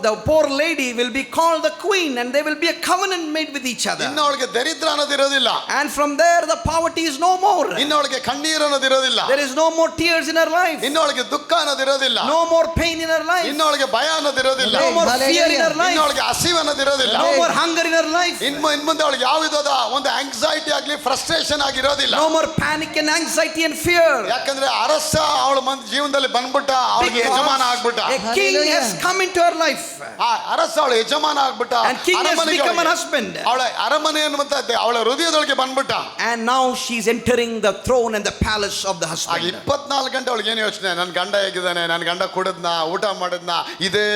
the poor lady will be called the queen, and there will be a covenant made with each other. ಇನ್ನು ಅವಳಿಗೆ ದರಿದ್ರ ಅನ್ನೋದಿರೋದಿಲ್ಲ, And from there, the poverty is no more. ಇನ್ನು ಅವಳಿಗೆ ಕಣ್ಣೀರು ಅನ್ನೋದಿರೋದಿಲ್ಲ, There is no more tears in her life, ಇನ್ನು ಅವಳಿಗೆ ದುಃಖ ಅನ್ನೋದಿರೋದಿಲ್ಲ, no more pain in her life, ಇನ್ನು ಅವಳಿಗೆ ಭಯ ಅನ್ನೋದಿರೋದಿಲ್ಲ, no more fear in her ಇನ್ನು life, ಅವಳಿಗೆ ಹಸಿವು ಅನ್ನೋದಿರೋದಿಲ್ಲ, no more hunger in her life, ಇನ್ನು ಮುಂದೆ ಅವಳಿಗೆ ಯಾವ ವಿಧದ ಒಂದು ಆಂಗ್ಸೈಟಿ ಆಗ್ಲಿ ಫ್ರಸ್ಟ್ರೇಷನ್ ಆಗಿರೋದಿಲ್ಲ. no more panic and anxiety and fear. ಯಾಕಂದ್ರೆ ಅರಸ ಅವಳ ಜೀವನದಲ್ಲಿ ಬಂದ್ಬಿಟ್ಟ, ಅವಳಿಗೆ ಯಜಮಾನ ಆಗ್ಬಿಟ್ಟ. A king has come into her life, ಆ ಅರಸ ಅವಳ ಯಜಮಾನ ಆಗ್ಬಿಟ್ಟ, and king has ಅರಮನೆಗೆ become her ಅವಳಿಗೆ- husband. ಅವಳ ಅರಮನೆ ಅನ್ನುವಂತ ಅವಳ ಹೃದಯದೊಳಗೆ ಬಂದ್ಬಿಟ್ಟ. And now she's entering the throne and the palace of the ಆಗ husband. 24 ಗಂಟೆ ಅವಳಿಗೆ ಏನು ಯೋಚನೆ, ನನ್ನ ಗಂಡ ಹೇಗಿದ್ದಾನೆ, ನನ್ನ ಗಂಡ ಕುಡಿದ್ನ, ಊಟ ಮಾಡಿದ್ನ, ಇದೇ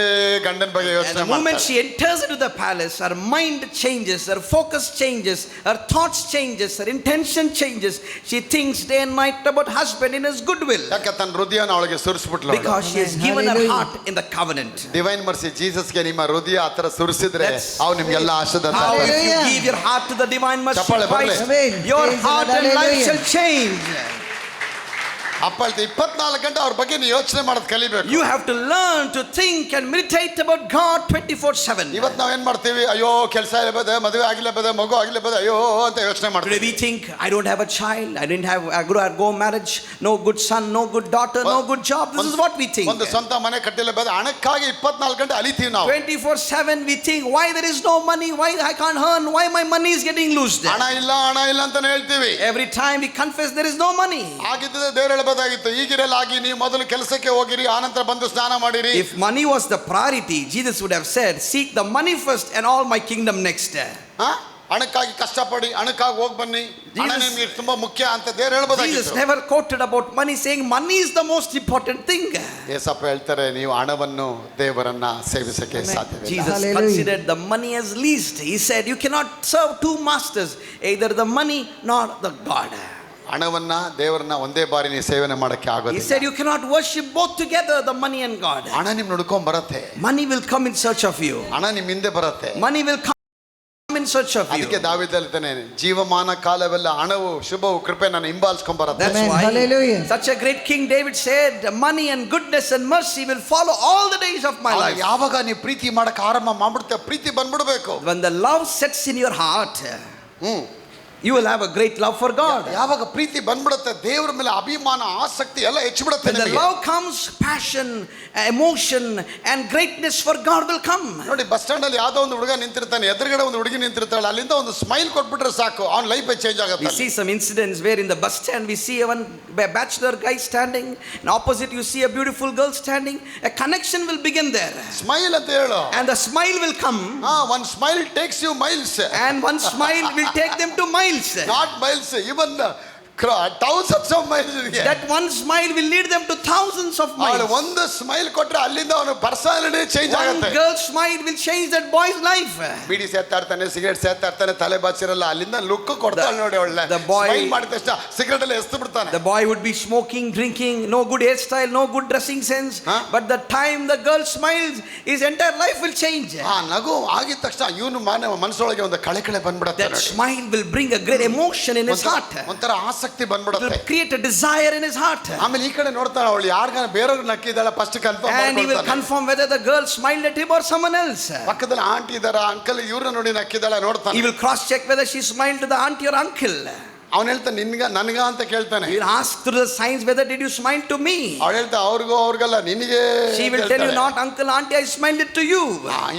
ಗಂಡನ ಬಗ್ಗೆ And ಯೋಚನೆ the moment ಮಾಡ್ತಾಳೆ. she enters into the palace, her mind changes, her focus changes, her thoughts changes, her intention changes. She thinks day and night about husband in his goodwill, ಯಾಕೆ ತನ್ನ ಹೃದಯನ ಅವಳಿಗೆ ಸುರಿಸ್ಬಿಟ್ಲು. because she has Amen. given her Hallelujah. heart in the covenant. Divine mercy ಜೀಸಸ್ಗೆ ನಿಮ್ಮ ಹೃದಯ ಆ ಥರ ಸುರಿಸಿದ್ರೆ That's- ಅವ್ ನಿಮ್ಗೆಲ್ಲ ಆಶೀರ್ವಾದ How ತರ್ತಾರೆ. if you Hallelujah. give your heart to the divine mercy of ಚಪ್ಪಾಳೆ ಬರ್ಲಿ. Christ, Amen. your Praise heart the and Lord. life Hallelujah. shall change. ಅಪ್ಪ ಹೇಳ್ತಾ 24 ಗಂಟೆ ಅವ್ರ ಬಗ್ಗೆ ನೀವು ಯೋಚನೆ ಮಾಡೋದು ಕಲಿಬೇಕು. You have to learn to think and meditate about God 24/7. ಇವತ್ತು ನಾವೇನ್ ಮಾಡ್ತೀವಿ, ಅಯ್ಯೋ ಕೆಲಸ ಇಲ್ಲಬದೆ, ಮದುವೆ ಆಗಿಲ್ಲಬದೆ, ಮಗು ಆಗಿಲ್ಲಬದೆ, ಅಯ್ಯೋ ಅಂತ ಯೋಚನೆ Today ಮಾಡ್ತೀವಿ. we think, I don't have a child, I didn't have a go marriage, no good son, no good daughter, no good job. This is what we think. ಒಂದು ಸ್ವಂತ ಮನೆ ಕಟ್ಟಿಲ್ಲಬದೆ, ಹಣಕ್ಕಾಗಿ 24 ಗಂಟೆ ಅಲಿತೀವಿ ನಾವು. 24/7 we think, why there is no money, why I can't earn, why my money is getting loosed. ಹಣ ಇಲ್ಲ ಅಂತಾನೆ ಹೇಳ್ತೀವಿ. Every time we confess there is no money. ಆಗಿದ್ದರೆ ದೇವ್ರು ಹೇಳಬಹುದಾಗಿತ್ತು, ಈಗಿರಲಾಗಿ ನೀವು ಮೊದಲು ಕೆಲಸಕ್ಕೆ ಹೋಗಿರಿ, ಆನಂತರ ಬಂದು ಸ್ನಾನ ಮಾಡಿರಿ. If money was the priority, Jesus would have said, seek the money first and all my kingdom next. ಹಾ? ಹಣಕ್ಕಾಗಿ ಕಷ್ಟಪಡಿ, ಹಣಕ್ಕಾಗಿ ಹೋಗಿ ಬನ್ನಿ, ಹಣ Jesus- ನಿಮ್ಗೆ ತುಂಬಾ ಮುಖ್ಯ ಅಂತ ದೇವ್ರು Jesus ಹೇಳಬಹುದಾಗಿತ್ತು. never quoted about money, saying money is the most important thing. Yesappa ಹೇಳ್ತಾರೆ, ನೀವು ಹಣವನ್ನು ದೇವರನ್ನ ಸೇವಿಸಕ್ಕೆ ಸಾಧ್ಯವಿಲ್ಲ. Jesus Hallelujah. considered the money as least. He said, you cannot serve two masters, either the money nor the God. ಹಣವನ್ನ ದೇವರನ್ನ ಒಂದೇ ಬಾರಿ ನೀವು ಸೇವನೆ ಮಾಡಕ್ಕೆ He ಆಗೋದಿಲ್ಲ. said, you cannot worship both together, the money and God. ಹಣ ನಿಮ್ ನುಡ್ಕೊಂಡ್ ಬರತ್ತೆ, Money will come in search of you. ಹಣ ನಿಮ್ ಹಿಂದೆ ಬರತ್ತೆ. Money will come in search of you. ಅದಕ್ಕೆ ದಾವೀದಲ್ಲಿದ್ದಾನೆ, ಜೀವಮಾನ ಕಾಲವೆಲ್ಲ ಹಣವು ಶುಭವು ಕೃಪೆ ನನ್ನ ಹಿಂಬಾಲಿಸ್ಕೊಂಡ್ ಬರತ್ತೆ. That's Amen. why Hallelujah. such a great King David said, money and goodness and mercy will follow all the days of my life. ಯಾವಾಗ ನೀವು ಪ್ರೀತಿ ಮಾಡಕ್ ಆರಂಭ ಮಾಡ್ಬಿಡ್ತೇವೆ, ಪ್ರೀತಿ ಬಂದ್ಬಿಡ್ಬೇಕು. When the love sets in your heart, hmm you will have a great love for God. ಯಾವಾಗ ಪ್ರೀತಿ ಬಂದ್ಬಿಡುತ್ತೆ, ದೇವರ ಮೇಲೆ ಅಭಿಮಾನ, ಆಸಕ್ತಿ ಎಲ್ಲ ಹೆಚ್ಚಿಬಿಡುತ್ತೆ. When the love comes, passion, emotion and greatness for God will come. ನೋಡಿ, ಬಸ್ ಸ್ಟ್ಯಾಂಡ್ ಅಲ್ಲಿ ಯಾವ್ದೋ ಒಂದು ಹುಡುಗ ನಿಂತಿರ್ತಾನೆ, ಎದುರುಗಡೆ ಒಂದು ಹುಡುಗಿ ನಿಂತಿರ್ತಾಳೆ, ಅಲ್ಲಿಂದ ಒಂದು ಸ್ಮೈಲ್ ಕೊಟ್ಬಿಟ್ರೆ ಸಾಕು, ಅವ್ನ ಲೈಫ್ ಚೇಂಜ್ We ಆಗುತ್ತೆ. see some incidents where in the bus stand we see one bachelor guy standing, and opposite you see a beautiful girl standing. A connection will begin there, smile ಅಂತ ಹೇಳು. and the smile will come, one smile takes you miles, and one smile will take them to miles. Not miles, even thousands of miles. That one smile will lead them to thousands of miles. ಒಂದು smile ಕೊಟ್ರೆ ಅಲ್ಲಿಂದ ಅವನ personality change One ಆಗುತ್ತೆ. girl's smile will change that boy's life. ಬಿಡಿ ಸೇರ್ತಾ ಇರ್ತಾನೆ, cigarette ಸೇರ್ತಾ ಇರ್ತಾನೆ, ತಲೆ ಬಾಚಿರಲ್ಲ, ಅಲ್ಲಿಂದ ಲುಕ್ ಕೊಡ್ತಾಳೆ ನೋಡಿ, ಒಳ್ಳೆ the boy- ಸ್ಮೈಲ್ ಮಾಡಿದ ತಕ್ಷಣ ಸಿಗರೇಟ್ ಅಲ್ಲಿ ಎಸ್ತು ಬಿಡ್ತಾನೆ. The boy would be smoking, drinking, no good hairstyle, no good dressing sense. Huh? But the time the girl smiles, his entire life will change. ಆ ನಗು ಆಗಿದ ತಕ್ಷಣ ಇವನು ಮನಸ್ಸೊಳಗೆ ಒಂದು ಕಳೆ ಬಂದ್ಬಿಡತ್ತೆ. That smile will bring a great emotion in his heart. ಒಂಥರ ಆಸಕ್ತಿ It will ಬಂದ್ಬಿಡತ್ತೆ. create a desire in his heart. ಆಮೇಲೆ ಈ ಕಡೆ ನೋಡ್ತಾಳೆ, ಅವಳು ಯಾರಿಗಾನ ಬೇರೆಯವ್ರಿಗೆ ನಕ್ಕಿದ್ದಾಳೆ first confirm And he will ಮಾಡ್ಕೊಳ್ತಾನೆ. confirm whether the girl smiled at him or someone else. ಪಕ್ಕದಲ್ಲಿ ಆಂಟಿ ಇದಾರ, ಅಂಕಲ್ ಇವ್ರನ್ನ ನೋಡಿ ನಕ್ಕಿದ್ದಾಳೆ ನೋಡ್ತಾನೆ. He will cross check whether she smiled to the auntie or uncle. ಅವನು ಹೇಳ್ತಾನೆ, ನನ್ಗ ಅಂತ ಕೇಳ್ತಾನೆ. He will ask through the signs whether did you smile to me. ಅವಳು ಹೇಳ್ತಾ, ಅವ್ರಿಗಲ್ಲ ನಿನಗೆ. She will tell you, not uncle, auntie, I smiled it to you.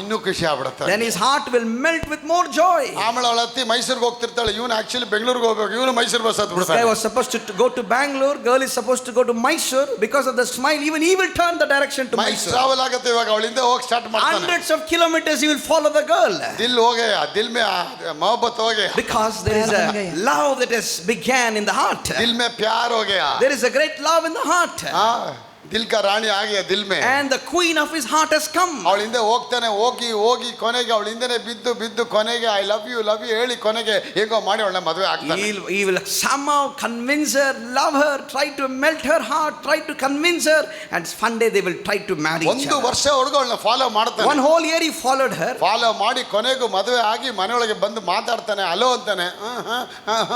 ಇನ್ನೂ ಖುಷಿ ಆಗ್ಬಿಡುತ್ತೆ. Then his heart will melt with more joy. ಆಮೇಲೆ ಅವಳ ಹತ್ತಿ ಮೈಸೂರಿಗೆ ಹೋಗ್ತಿರ್ತಾಳೆ, ಇವನು ಆಕ್ಚುಲಿ ಬೆಂಗಳೂರಿಗೆ ಹೋಗ್ಬೇಕು, ಇವನು ಮೈಸೂರು ಬಸ್ ಹತ್ತು This guy ಬಿಡ್ತಾನೆ. was supposed to go to Bangalore, girl is supposed to go to Mysore. Because of the smile, even he will turn the direction to Mysore. Travel ಆಗತ್ತೆ, ಇವಾಗ ಅವಳಿಂದ ಹೋಗಿ ಸ್ಟಾರ್ಟ್ ಮಾಡ್ತಾನೆ. Hundreds of kilometers he will follow the girl. ದಿಲ್ ಹೋಗೆ, ದಿಲ್ ಮೇ ಮೊಹಬ್ಬತ್ ಹೋಗೆ, Because there is a love that has began in the heart. ದಿಲ್ ಮೇ ಪ್ಯಾರ್ ಹೋಗೆ. There is a great love in the heart. ದಿಲ್ ಕಾ ರಾಣಿ ಆಗಿ ದಿಲ್ May, and the queen of his heart has come. ಅವಳ ಹಿಂದೆ ಹೋಗ್ತಾನೆ, ಹೋಗಿ ಹೋಗಿ ಕೊನೆಗೆ ಅವಳ ಹಿಂದೆನೆ ಬಿದ್ದು ಬಿದ್ದು ಕೊನೆಗೆ ಐ ಲವ್ ಯು ಹೇಳಿ ಕೊನೆಗೆ ಹೇಗೋ ಮಾಡಿ ಅವಳನ್ನ ಮದುವೆ ಆಗ್ತಾನೆ. He will somehow convince her, love her, try to melt her heart, try to convince her, and one day they will try to marry each ಒಂದು other. ವರ್ಷವರೆಗೂ ಅವಳನ್ನ ಫಾಲೋ ಮಾಡ್ತಾನೆ. One whole year he followed her. Follow ಮಾಡಿ ಕೊನೆಗೂ ಮದುವೆ ಆಗಿ ಮನೆಯೊಳಗೆ ಬಂದು ಮಾತಾಡ್ತಾನೆ, ಹಲೋ ಅಂತಾನೆ,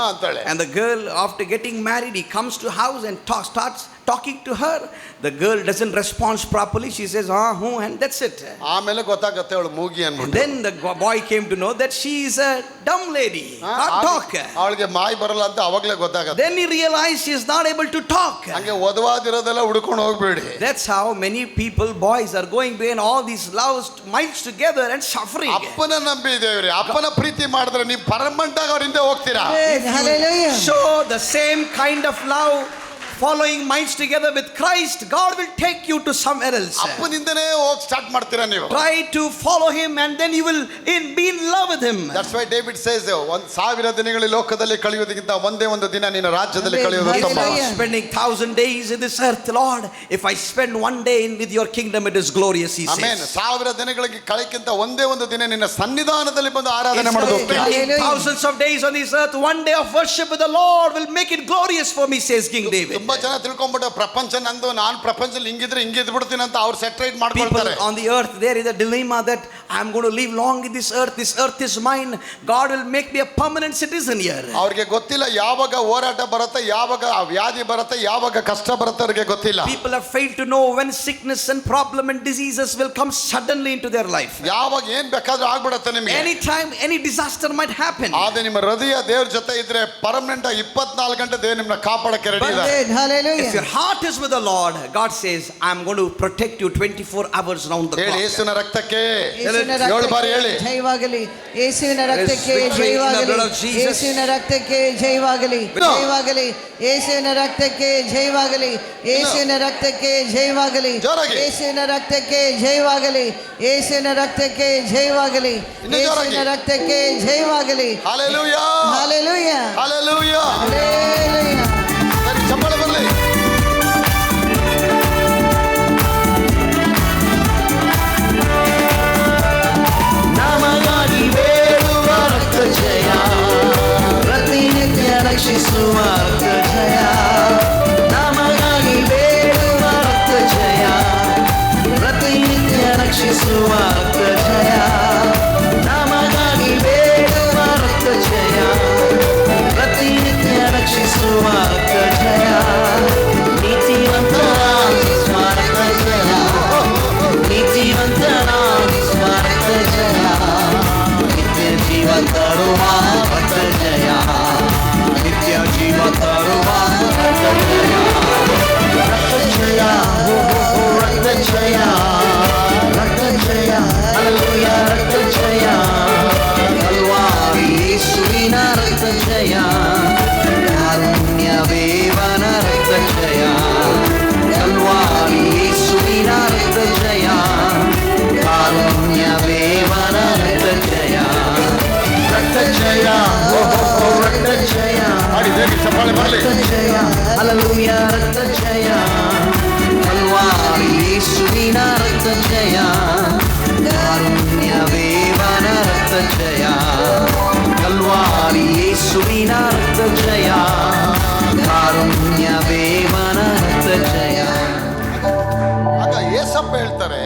ಅಂತಾಳೆ. And the girl, after getting married, he comes to house and starts talking to her. The girl doesn't respond properly. She says, and that's it. ಆಮೇಲೆ ಗೊತ್ತಾಗುತ್ತೆ ಅವಳು ಮೂಗಿ And ಅನ್ಬಿಟ್ಟು. then the boy came to know that she is a dumb lady, can't talk. ಅವಳಿಗೆ ಮಾಯಿ ಬರಲ್ಲ ಅಂತ ಅವಾಗಲೇ ಗೊತ್ತಾಗುತ್ತೆ. Then he realized she is not able to talk. ಹಂಗೆ ಒದವಾದಿರೋದೆಲ್ಲ ಹುಡ್ಕೊಂಡು ಹೋಗ್ಬೇಡಿ. That's how many people, boys, are going behind all these loves miles together and suffering. ಅಪ್ಪನ ನಂಬಿದೇವ್ರಿ, ಅಪ್ಪನ ಪ್ರೀತಿ ಮಾಡಿದ್ರೆ ನೀವು ಪರ್ಮನೆಂಟ್ ಆಗಿ ಅವ್ರ ಹಿಂದೆ ಹೋಗ್ತೀರಾ. Hallelujah. Show the same kind of love, following minds together with Christ, God will take you to somewhere else. ಅಪ್ಪನಿಂದನೇ ಹೋಗಿ start ಮಾಡ್ತೀರಾ ನೀವು. Try to follow him and then you will be in love with him. That's why David says 1000 ದಿನಗಳು ಲೋಕದಲ್ಲಿ ಕಳೆಯುವುದಕ್ಕಿಂತ ಒಂದೇ ಒಂದು ದಿನ ನಿನ್ನ ರಾಜ್ಯದಲ್ಲಿ ಕಳೆಯುವುದು ಉತ್ತಮ. Hallelujah. Spending 1000 days in this earth, Lord, if I spend one day with your kingdom, it is glorious, he amen. says. 1000 ದಿನಗಳಿಗೆ ಕಳೆಕ್ಕಿಂತ ಒಂದೇ ಒಂದು ದಿನ ನಿನ್ನ ಸನ್ನಿಧಾನದಲ್ಲಿ ಬಂದು ಆರಾಧನೆ Instead ಮಾಡೋದು of ಉತ್ತಮ. spending Hallelujah. thousands of days on this earth, one day of worship with the Lord will make it glorious for me, says King David. ತುಂಬಾ ಜನ ತಿಳ್ಕೊಂಡ್ಬಿಟ್ಟು ಪ್ರಪಂಚ ನಂದು, ನಾನು ಪ್ರಪಂಚದಲ್ಲಿ ಹಿಂಗಿದ್ರೆ ಹಿಂಗಿದ್ ಬಿಡ್ತೀನಿ ಅಂತ ಅವ್ರು ಸೆಟ್ರೇಟ್ ಮಾಡ್ಕೊಳ್ತಾರೆ. People on the earth, there is a dilemma that I am going to live long in this earth is mine, God will make me a permanent citizen here. ಅವ್ರಿಗೆ ಗೊತ್ತಿಲ್ಲ ಯಾವಾಗ ಹೋರಾಟ ಬರುತ್ತೆ, ಯಾವಾಗ ವ್ಯಾಧಿ ಬರುತ್ತೆ, ಯಾವಾಗ ಕಷ್ಟ ಬರುತ್ತೆ ಅವ್ರಿಗೆ ಗೊತ್ತಿಲ್ಲ. People have failed to know when sickness and problem and diseases will come suddenly into their life. ಯಾವಾಗ ಏನ್ ಬೇಕಾದ್ರೂ ಆಗ್ಬಿಡುತ್ತೆ ನಿಮಗೆ. Anytime any disaster might happen. ಆದ್ರೆ ನಿಮ್ಮ ಹೃದಯ ದೇವ್ರ ಜೊತೆ ಇದ್ರೆ ಪರ್ಮನೆಂಟ್ 24 ಗಂಟೆ ದೇವ್ರು ನಿಮ್ಮನ್ನ ಕಾಪಾಡಕ್ಕೆ ರೆಡಿ ಇದ್ದಾರೆ. Hallelujah. If your heart is with the Lord, God says, I am going to protect you 24 hours round the ಹೇಳಿ clock. ಯೇಸುವಿನ ರಕ್ತಕ್ಕೆ ಯೇಸುವಿನ 7 ಬಾರಿ ಹೇಳಿ. ಜಯವಾಗಲಿ, ಯೇಸುವಿನ ರಕ್ತಕ್ಕೆ There is victory in the ಜಯವಾಗಲಿ, blood of Jesus. ಯೇಸುವಿನ ರಕ್ತಕ್ಕೆ ಜಯವಾಗಲಿ, ಜಯವಾಗಲಿ, ಯೇಸುವಿನ ರಕ್ತಕ್ಕೆ ಜಯವಾಗಲಿ, ಯೇಸುವಿನ ರಕ್ತಕ್ಕೆ ಜಯವಾಗಲಿ, ಜೋರಾಗಿ. ಯೇಸುವಿನ ರಕ್ತಕ್ಕೆ ಜಯವಾಗಲಿ, ಯೇಸುವಿನ ರಕ್ತಕ್ಕೆ ಜಯವಾಗಲಿ, ಇನ್ನೂ ಜೋರಾಗಿ. ಯೇಸುವಿನ ರಕ್ತಕ್ಕೆ ಜಯವಾಗಲಿ. Hallelujah, Hallelujah. ಹಲ್ಲೆಲೂಯಾ. Hallelujah. ಸರಿ, ಚಪ್ಪಾಳೆ ಬರಲಿ. ನಮಗಾಗಿ ಬೇಡುವ ರಕ್ತ ಜಯ, ಪ್ರತಿನಿತ್ಯ ರಕ್ಷಿಸುವ ರಕ್ತ ಜಯ. ನಮಗಾಗಿ ಬೇಡುವ ರಕ್ತ ಜಯ, ಪ್ರತಿನಿತ್ಯ ರಕ್ಷಿಸುವ ರಕ್ತ ಜಯ. ನಮಗಾಗಿ ಬೇಡುವ ರಕ್ತ ಜಯ, ಪ್ರತಿನಿತ್ಯ ರಕ್ಷಿಸುವ ರಕ್ತ ಜಯ. ನೀತಿವಂತರ ಸ್ಮಾರಕ ಜಯ, ನೀತಿವಂತರ ಸ್ಮಾರಕ ಜಯ. ನಿತ್ಯ ಜೀವ ತರುವ ರಕ್ತ ಜಯ, ನಿತ್ಯ ಜೀವ ತರುವ ರಕ್ತ ಜಯ. ರಕ್ತ ಜಯ, ರಕ್ತ ಜಯ, ರಕ್ತ ಜಯ, ಹಲ್ಲೆಲೂಯಾ, ರಕ್ತ ಜಯ. ಕಲ್ವಾರಿ ಯೇಸುವಿನ ರಕ್ತ ಜಯ, ಕಾರುಣ್ಯ ದೇವನ ರಕ್ತ ಜಯ. ಕಲ್ವಾರಿ ಯೇಸುವಿನ ರಕ್ತ ಜಯ, ಕಾರುಣ್ಯ ದೇವನ ರಕ್ತ ಜಯ. ರಕ್ತ ಜಯ, ರಕ್ತ ಜಯ, ಮಾಡಿ ದೇವಿ ಚಪ್ಪಾಳೆ ಬರಲಿ. ರಕ್ತ ಜಯ, ಹಲ್ಲೆಲೂಯಾ, ರಕ್ತ ಜಯ. ಕಲ್ವಾರಿ ಯೇಸುವಿನ ರಕ್ತ ಜಯ, ಕಾರುಣ್ಯ ದೇವನ ರಕ್ತ ಜಯ. ಕಲ್ವಾರಿ ಯೇಸುವಿನ ರಕ್ತ ಜಯ, ಕಾರುಣ್ಯ ದೇವನ ರಕ್ತ ಜಯ. ಆಗ ಏಸಪ್ಪ ಹೇಳ್ತಾರೆ,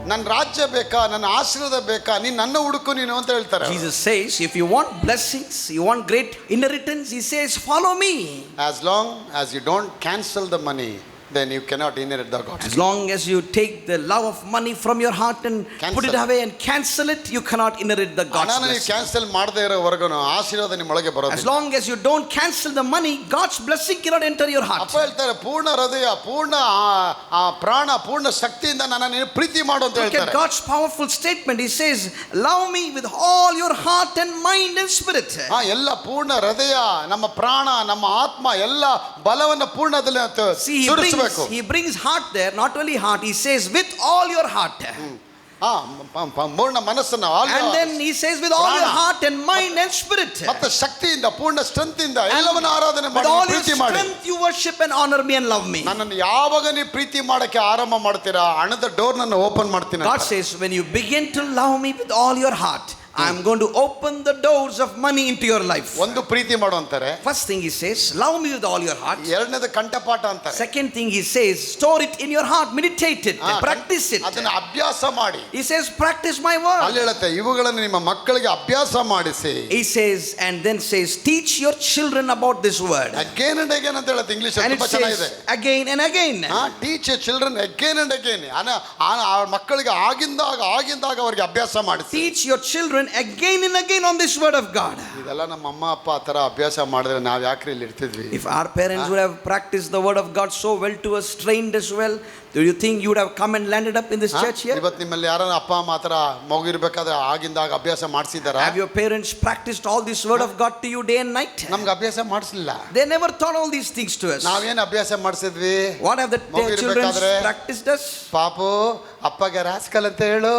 ನನ್ನ ರಾಜ್ಯ ಬೇಕಾ, ನನ್ನ ಆಶೀರ್ವಾದ ಬೇಕಾ, ನೀನು ನನ್ನ ಹುಡುಕು ನೀನು ಅಂತ ಹೇಳ್ತಾರೆ. Jesus says, if you want blessings, you want great inheritance, he says, follow me. As long as you don't cancel the money, then you cannot inherit the God. As long as you take the love of money from your heart and put it Cancel. away and cancel it, you cannot inherit the God's ಹಣನ ನೀವು blessing. Cancel ಮಾಡದೇ ಇರೋವರೆಗೂ ಆಶೀರ್ವಾದ ನಿಮ್ಮೊಳಗೆ As ಬರೋದಿಲ್ಲ. long as you don't cancel the money, God's blessing cannot enter your heart. ಅಪ್ಪ ಹೇಳ್ತಾರೆ, ಪೂರ್ಣ ಹೃದಯ, ಪೂರ್ಣ ಪ್ರಾಣ, ಪೂರ್ಣ ಶಕ್ತಿಯಿಂದ ನನ್ನ ನೀನು ಪ್ರೀತಿ ಮಾಡು ಅಂತ Look at ಹೇಳ್ತಾರೆ. God's powerful statement. He says, love me with all your heart and mind and spirit. ಎಲ್ಲ ಪೂರ್ಣ ಹೃದಯ, ನಮ್ಮ ಪ್ರಾಣ, ನಮ್ಮ ಆತ್ಮ, ಎಲ್ಲ ಬಲವನ್ನ ಪೂರ್ಣದಲ್ಲಿ See, ಸುರಿಸಬೇಕು. he brings heart there, not only heart, he says with all your heart. ಪೂರ್ಣ ಮನಸ್ಸನ್ನ And then he says with all your ಪ್ರಾಣ. heart and mind and spirit. ಮತ್ತೆ ಶಕ್ತಿಯಿಂದ ಪೂರ್ಣ ಸ್ಟ್ರೆಂತ್ ಇಂದ ಎಲ್ಲವನ್ನ ಆರಾಧನೆ With ಮಾಡಿ all your ಪ್ರೀತಿ ಮಾಡಿ. strength you worship and honor me and love me. ನನ್ನನ್ನು ಯಾವಾಗ ನೀವು ಪ್ರೀತಿ ಮಾಡಕ್ಕೆ ಆರಂಭ ಮಾಡ್ತೀರಾ ಹಣದ ಡೋರ್ ನನ್ನ ಓಪನ್ ಮಾಡ್ತೀನಿ God says when you begin to love me with all your heart, I am going to open the doors of money into your life. ಒಂದು ಪ್ರೀತಿ ಮಾಡು ಅಂತಾರೆ. First thing he says, love me with all your heart. ಎರಡನೇದು ಕಂಠಪಾಠ ಅಂತಾರೆ. Second thing he says, store it in your heart, meditate it, practice it. ಅದನ್ನ ಅಭ್ಯಾಸ ಮಾಡಿ. He says, practice my word. ಅಲ್ಲಿ ಹೇಳುತ್ತೆ ಇವುಗಳನ್ನು ನಿಮ್ಮ ಮಕ್ಕಳಿಗೆ ಅಭ್ಯಾಸ ಮಾಡಿಸಿ. He says and then says, teach your children about this word. Again and again ಅಂತ ಹೇಳುತ್ತೆ ಇಂಗ್ಲಿಷ್ And it ತುಂಬಾ ಚೆನ್ನಾಗಿದೆ. says again and again. Teach children again and again ಆ ಮಕ್ಕಳಿಗೆ ಆಗಿಂದಾಗ ಅವರಿಗೆ ಅಭ್ಯಾಸ ಮಾಡಿಸಿ. Teach your children again and again on this word of God. ಇದೆಲ್ಲ ನಮ್ಮ ಅಮ್ಮ ಅಪ್ಪ ಆ ಥರ ಅಭ್ಯಾಸ ಮಾಡಿದ್ರೆ ನಾವು ಯಾಕ್ರಿ ಇಲ್ಲಿ ಇರ್ತಿದ್ವಿ? If our parents would have practiced the word of God so well to us, trained us well, do you think you would have come and landed up in this church here? ಇವತ್ತು ನಿಮ್ಮಲ್ಲಿ ಯಾರು ಅಪ್ಪ ಅಮ್ಮ ಆ ಥರ ಮಗು ಇರ್ಬೇಕಾದ್ರೆ ಆಗಿಂದಾಗ ಅಭ್ಯಾಸ ಮಾಡಿಸಿದಾರ? Have your parents practiced all this word of God to you day and night? ನಮ್ಗೆ ಅಭ್ಯಾಸ ಮಾಡಿಸಲಿಲ್ಲ. They never taught all these things to us. ನಾವೇನು ಅಭ್ಯಾಸ ಮಾಡಿಸಿದ್ವಿ? What have the children practiced us? ಪಾಪು ಅಪ್ಪಗೆ ರಾಸ್ಕಲ್ ಅಂತ ಹೇಳು.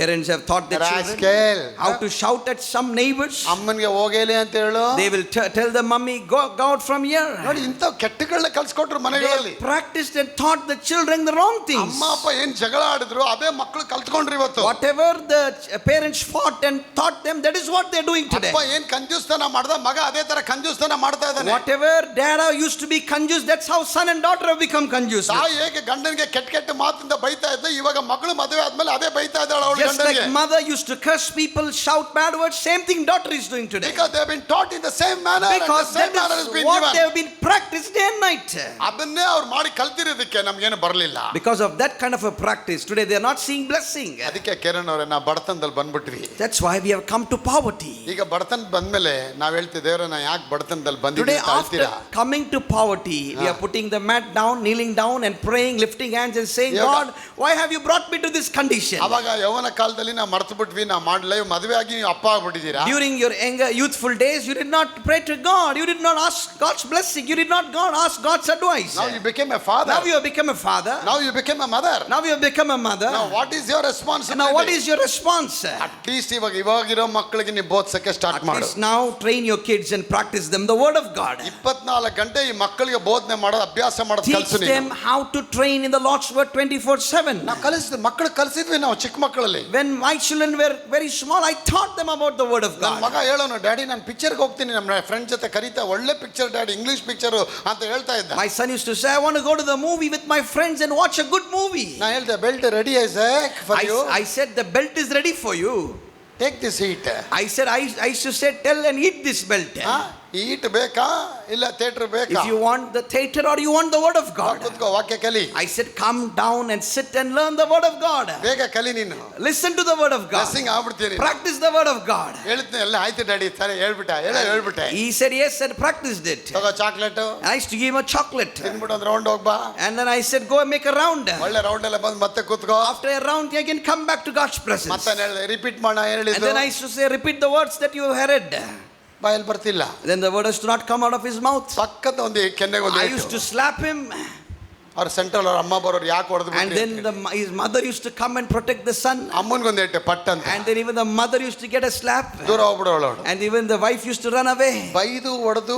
Parents have taught their children rascal. how to shout at some neighbors. ಅಮ್ಮನಿಗೆ ಹೋಗೇಲಿ ಅಂತ ಹೇಳು. They will tell the mummy, go out from here. ನೋಡಿ ಇಂಥ ಕೆಟ್ಟಗಳನ್ನ ಕಲ್ಸ್ಕೊಟ್ರು They ಮನೆಗಳಲ್ಲಿ. practiced and taught the children the wrong things. ಅಮ್ಮ ಅಪ್ಪ ಏನ್ ಜಗಳ ಆಡಿದ್ರು ಅದೇ ಮಕ್ಕಳು ಕಲ್ತ್ಕೊಂಡ್ರು ಇವತ್ತು. Whatever the parents fought and taught them, that is what they are doing today. ಅಪ್ಪ ಏನ್ ಕಂಜೂಸ್ತನ ಮಾಡ್ದ ಮಗ ಅದೇ ತರ ಕಂಜೂಸ್ತನ ಮಾಡ್ತಾ ಇದ್ದಾನೆ. Whatever dad used to be conjus, that's how son and daughter have become conjus. ತಾಯಿ ಹೇಗೆ ಗಂಡನಿಗೆ ಕೆಟ್ಟ ಮಾತಿಂದ ಬೈತಾ ಇದ್ದ ಇವಾಗ ಮಗಳು ಮದುವೆ ಆದ್ಮೇಲೆ ಅದೇ ಬೈತಾ ಇದ್ದಾಳೆ ಅವಳ Just like ಗಂಡನಿಗೆ. mother used to curse people, shout bad words, same thing daughter is doing today. Because they have been taught in the same manner. Because and the same that manner has is been what given. they have been practiced day and night. ಅದನ್ನೇ ಅವ್ರು ಮಾಡಿ ಕಲ್ತಿರೋದಕ್ಕೆ ನಮ್ಗೇನು ಬರಲಿಲ್ಲ. Because of that kind of a practice, today they are not seeing blessing. ಅದಕ್ಕೆ ಕಿರಣ್ ಅವರೇ ನಾವು ಬಡತನದಲ್ಲಿ ಬಂದ್ಬಿಟ್ವಿ. That's why we have come to poverty. ಈಗ ಬಡತನ ಬಂದ್ಮೇಲೆ ನಾವ್ ಹೇಳ್ತೀವಿ ದೇವರೇ ನಾ ಯಾಕೆ ಬಡತನದಲ್ಲಿ Today ಬಂದಿದ್ದೀನಿ ಅಂತ after ಹೇಳ್ತೀರಾ? coming to poverty, we are putting the mat down, kneeling down and praying, lifting hands and saying, Yoga. God, why have you brought me to this condition? ಅವಾಗ ಯೌವನ ಕಾಲದಲ್ಲಿ ನಾವು ಮರ್ತು ಬಿಟ್ವಿ ನಾವು ಮಾಡಲೇ ಮದುವೆ ಆಗಿ ನೀವು ಅಪ್ಪ ಆಗ್ಬಿಟ್ಟಿದ್ದೀರಾ. During your younger youthful days, you did not pray to God, you did not ask God's blessing, you did not ask God's advice. Now you became a father. Now you have become a father. Now you became a mother. Now you have become a mother. Now what is your responsibility? Now what is your response? At least ಇವಾಗಿರೋ ಮಕ್ಕಳಿಗೆ ನೀವು ಬೋಧಿಸಕ್ಕೆ start At ಮಾಡು. least now train your kids and practice them the word of God. 24 ಗಂಟೆ ಈ ಮಕ್ಕಳಿಗೆ ಬೋಧನೆ ಮಾಡೋದು ಅಭ್ಯಾಸ ಮಾಡೋದು Teach ಕಲಿಸು them ನೀನು. how to train in the Lord's word 24/7. ನಾವು ಕಲಿಸಿದ್ವಿ ಮಕ್ಕಳು ಕಲಿಸಿದ್ವಿ ನಾವು ಚಿಕ್ಕ ಮಕ್ಕಳಲ್ಲಿ. When my children were very small, I taught them about the word of ನನ್ನ God. ಮಗ ಹೇಳೋನು ಡ್ಯಾಡಿ ನಾನು ಪಿಕ್ಚರ್ಗೆ ಹೋಗ್ತೀನಿ ನಮ್ಮ ಫ್ರೆಂಡ್ ಜೊತೆ ಕರೀತಾ ಒಳ್ಳೆ ಪಿಕ್ಚರ್ ಡ್ಯಾಡಿ ಇಂಗ್ಲಿಷ್ ಪಿಕ್ಚರ್ ಅಂತ ಹೇಳ್ತಾ ಇದ್ದ. My son used to say, I want to go to the movie with my friends and watch a good movie. ನಾ ಹೇಳ್ದೆ belt ready is for you. I said the belt is ready for you. Take this eat. I said I used to say tell and eat this belt. ಈಟ್ ಬೇಕಾ ಇಲ್ಲ theatre ಬೇಕಾ? If you want the theater or you want the word of God. ಕೂತ್ಕೋ ವಾಕ್ಯ ಕಲಿ. I said come down and sit and learn the word of God. ಬೇಗ ಕಲಿ ನೀನು. Listen to the word of God. Blessing ಆಗ್ಬಿಡ್ತೀನಿ. Practice the word of God. ಹೇಳ್ತೀನಿ ಎಲ್ಲ ಆಯ್ತು ಡ್ಯಾಡಿ ಸರಿ ಹೇಳ್ಬಿಟ್ಟೆ. He said yes and practiced it. ತಗೋ chocolate. I used to give him a chocolate. ತಿನ್ಬಿಟ್ಟು ಒಂದು ರೌಂಡ್ ಹೋಗ್ಬಾ. And then I said go and make a round. ಒಳ್ಳೆ ರೌಂಡ್ ಎಲ್ಲ ಬಂದು ಮತ್ತೆ ಕೂತ್ಕೋ. After a round you can come back to God's presence. ಮತ್ತೆ ಹೇಳಿದೆ ರಿಪೀಟ್ ಮಾಡ And ಹೇಳಿದ್ದು. then I used to say repeat the words that you have heard. ಬಾಯಲ್ಲಿ ಬರ್ತಿಲ್ಲ. Then the word has to not come out of his mouth. ಪಕ್ಕದ ಒಂದು ಕೆನ್ನೆಗೆ ಒಂದು I used to slap him. ಅವ್ರ ಸೆಂಟ್ರಲ್ ಅವ್ರ ಅಮ್ಮ ಬರೋರು ಯಾಕೆ ಹೊಡೆದು And then his mother used to come and protect the son. ಅಮ್ಮನಿಗೊಂದು ಏಟೆ ಪಟ್ ಅಂತ. And then even the mother used to get a slap. ದೂರ ಹೋಗ್ಬಿಡೋಳು. And even the wife used to run away. ಬೈದು ಹೊಡೆದು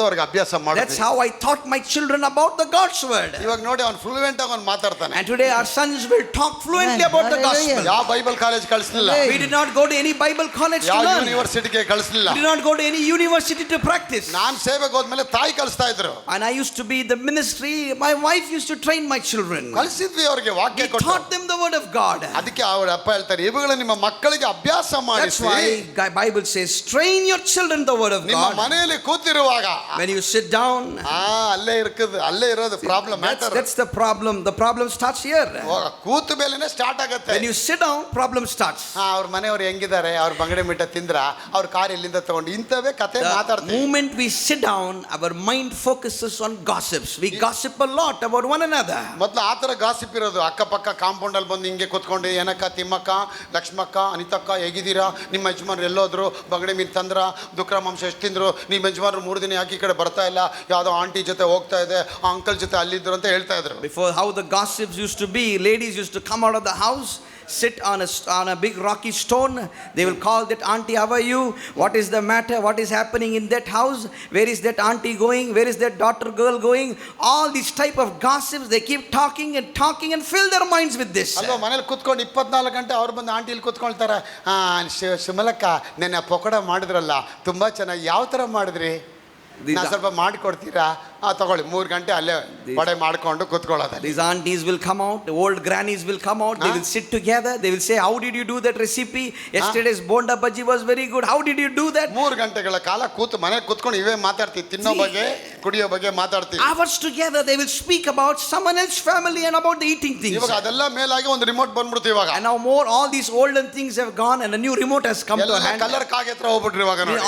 ಅವ್ರಿಗೆ ಅಭ್ಯಾಸ ಮಾಡೋದು. That's how I taught my children about the God's word. ಇವಾಗ ನೋಡಿ ಅವ್ನು ಫ್ಲೂಯೆಂಟ್ ಆಗಿ ಅವ್ನು ಮಾತಾಡ್ತಾನೆ. And today our sons will talk fluently about the gospel. ಯಾವ ಬೈಬಲ್ ಕಾಲೇಜ್ ಕಳಿಸ್ಲಿಲ್ಲ. We did not go to any Bible college to ಯಾವ learn. ಯೂನಿವರ್ಸಿಟಿಗೆ ಕಳಿಸ್ಲಿಲ್ಲ. We did not go to any university to practice. ನಾನು ಸೇವೆಗೆ ಹೋದ್ಮೇಲೆ ತಾಯಿ ಕಳಿಸ್ತಾ ಇದ್ರು. And I used to be the ministry. My wife used to train my children. ಕಳಿಸಿದ್ವಿ ಅವ್ರಿಗೆ ವಾಕ್ಯ We ಕೊಟ್ಟು. taught them the word of God. ಅದಕ್ಕೆ ಅವ್ರ ಅಪ್ಪ ಹೇಳ್ತಾರೆ ಇವುಗಳ ನಿಮ್ಮ ಮಕ್ಕಳಿಗೆ ಅಭ್ಯಾಸ That's ಮಾಡಿಸಿ. why Bible says train your children the word of ನಿಮ್ಮ God. ಮನೆಯಲ್ಲಿ ಕೂತಿರುವಾಗ When you sit down, ಅಲ್ಲೇ ಇರೋದು problem. that's the problem. The problem starts here. ಕೂತು ಮೇಲೆನೆ ಸ್ಟಾರ್ಟ್ ಆಗುತ್ತೆ. When you sit down, problem starts. ಅವ್ರ ಮನೆಯವ್ರು ಹೆಂಗಿದ್ದಾರೆ ಅವ್ರ ಬಂಗಡೆ ಮಿಠ ತಿಂದ್ರ ಅವ್ರ ಕಾರ್ ಎಲ್ಲಿಂದ ತಗೊಂಡು ಇಂಥವೇ ಕತೆ The ಮಾತಾಡ್ತೀವಿ. moment we sit down, our mind focuses on gossips. We gossip a lot about one another. ಮೊದ್ಲು ಆತರ ಗಾಸಿಪ್ ಇರೋದು ಅಕ್ಕಪಕ್ಕ ಕಾಂಪೌಂಡ್ ಅಲ್ಲಿ ಬಂದು ಹಿಂಗೆ ಕೂತ್ಕೊಂಡು ಏನಕ್ಕ ತಿಮ್ಮಕ್ಕ ಲಕ್ಷ್ಮಕ್ಕ ಅನಿತಕ್ಕ ಹೇಗಿದ್ದೀರಾ ನಿಮ್ಮ ಯಜಮಾನ್ರು ಎಲ್ಲೋದ್ರು ಬಂಗಡೆ ಮೀನು ತಂದ್ರ ದುಕ್ರ ಮಾಂಸ ಎಷ್ಟು ತಿಂದ್ರು ನಿಮ್ಮ ಯಜಮಾನ್ರು 3 ದಿನ ಯಾಕೆ ಈ ಕಡೆ ಬರ್ತಾ ಇಲ್ಲ ಯಾವುದೋ ಆಂಟಿ ಜೊತೆ ಹೋಗ್ತಾ ಇದೆ ಆ ಅಂಕಲ್ ಜೊತೆ ಅಲ್ಲಿದ್ರು ಅಂತ ಹೇಳ್ತಾ ಇದ್ರು. Before, how the gossips used to be, ladies used to come out of the house, sit on a big rocky stone. They will call that auntie, how are you? What is the matter? What is happening in that house? Where is that auntie going? Where is that daughter girl going? All these type of gossips, they keep talking and fill their minds with this. ಅಲ್ವಾ, ಮನೇಲಿ ಕೂತ್ಕೊಂಡು 24 ಗಂಟೆ ಅವ್ರು ಬಂದು aunty ಇಲ್ಲಿ ಕೂತ್ಕೊಳ್ತಾರ. ಶಿಮಲಕ್ಕ ನೆನ್ನೆ ಪಕೋಡ ಮಾಡಿದ್ರಲ್ಲ ತುಂಬಾ ಚೆನ್ನಾಗಿ, ಯಾವ ತರ ಮಾಡಿದ್ರಿ, ನಾ ಸ್ವಲ್ಪ ಮಾಡಿಕೊಡ್ತೀರಾ? ತಗೊಳ್ಳಿ. 3 ಗಂಟೆ ಅಲ್ಲೇ ವಡೆ ಮಾಡ್ಕೊಂಡು ಕೂತ್ಕೊಳ್ಳೋದು. These aunties will come out, the old grannies will come out, they will sit together, they will say, how did you do that recipe? Yesterday's bonda bhaji was very good. How did you do that? 3 ಗಂಟೆಗಳ ಕಾಲ ಕೂತು ಮನೆ ಕೂತ್ಕೊಂಡು ಇವೇ ಮಾತಾಡ್ತೀವಿ, ತಿನ್ನೋ ಬಗ್ಗೆ ಕುಡಿಯೋ ಬಗ್ಗೆ ಮಾತಾಡ್ತೀವಿ. Hours together they will speak about someone else's family and about the eating things. ಇವಾಗ ಅದೆಲ್ಲ ಮೇಲಾಗಿ ಒಂದು ರಿಮೋಟ್ ಬಂದ್ಬಿಡ್ತು ಇವಾಗ. And now more all these olden things have gone and a new remote has come to hand. Colour ಕಾಗೆ ಹತ್ರ ಹೋಗ್ಬಿಟ್ರಿ ಇವಾಗ ನೋಡಿ.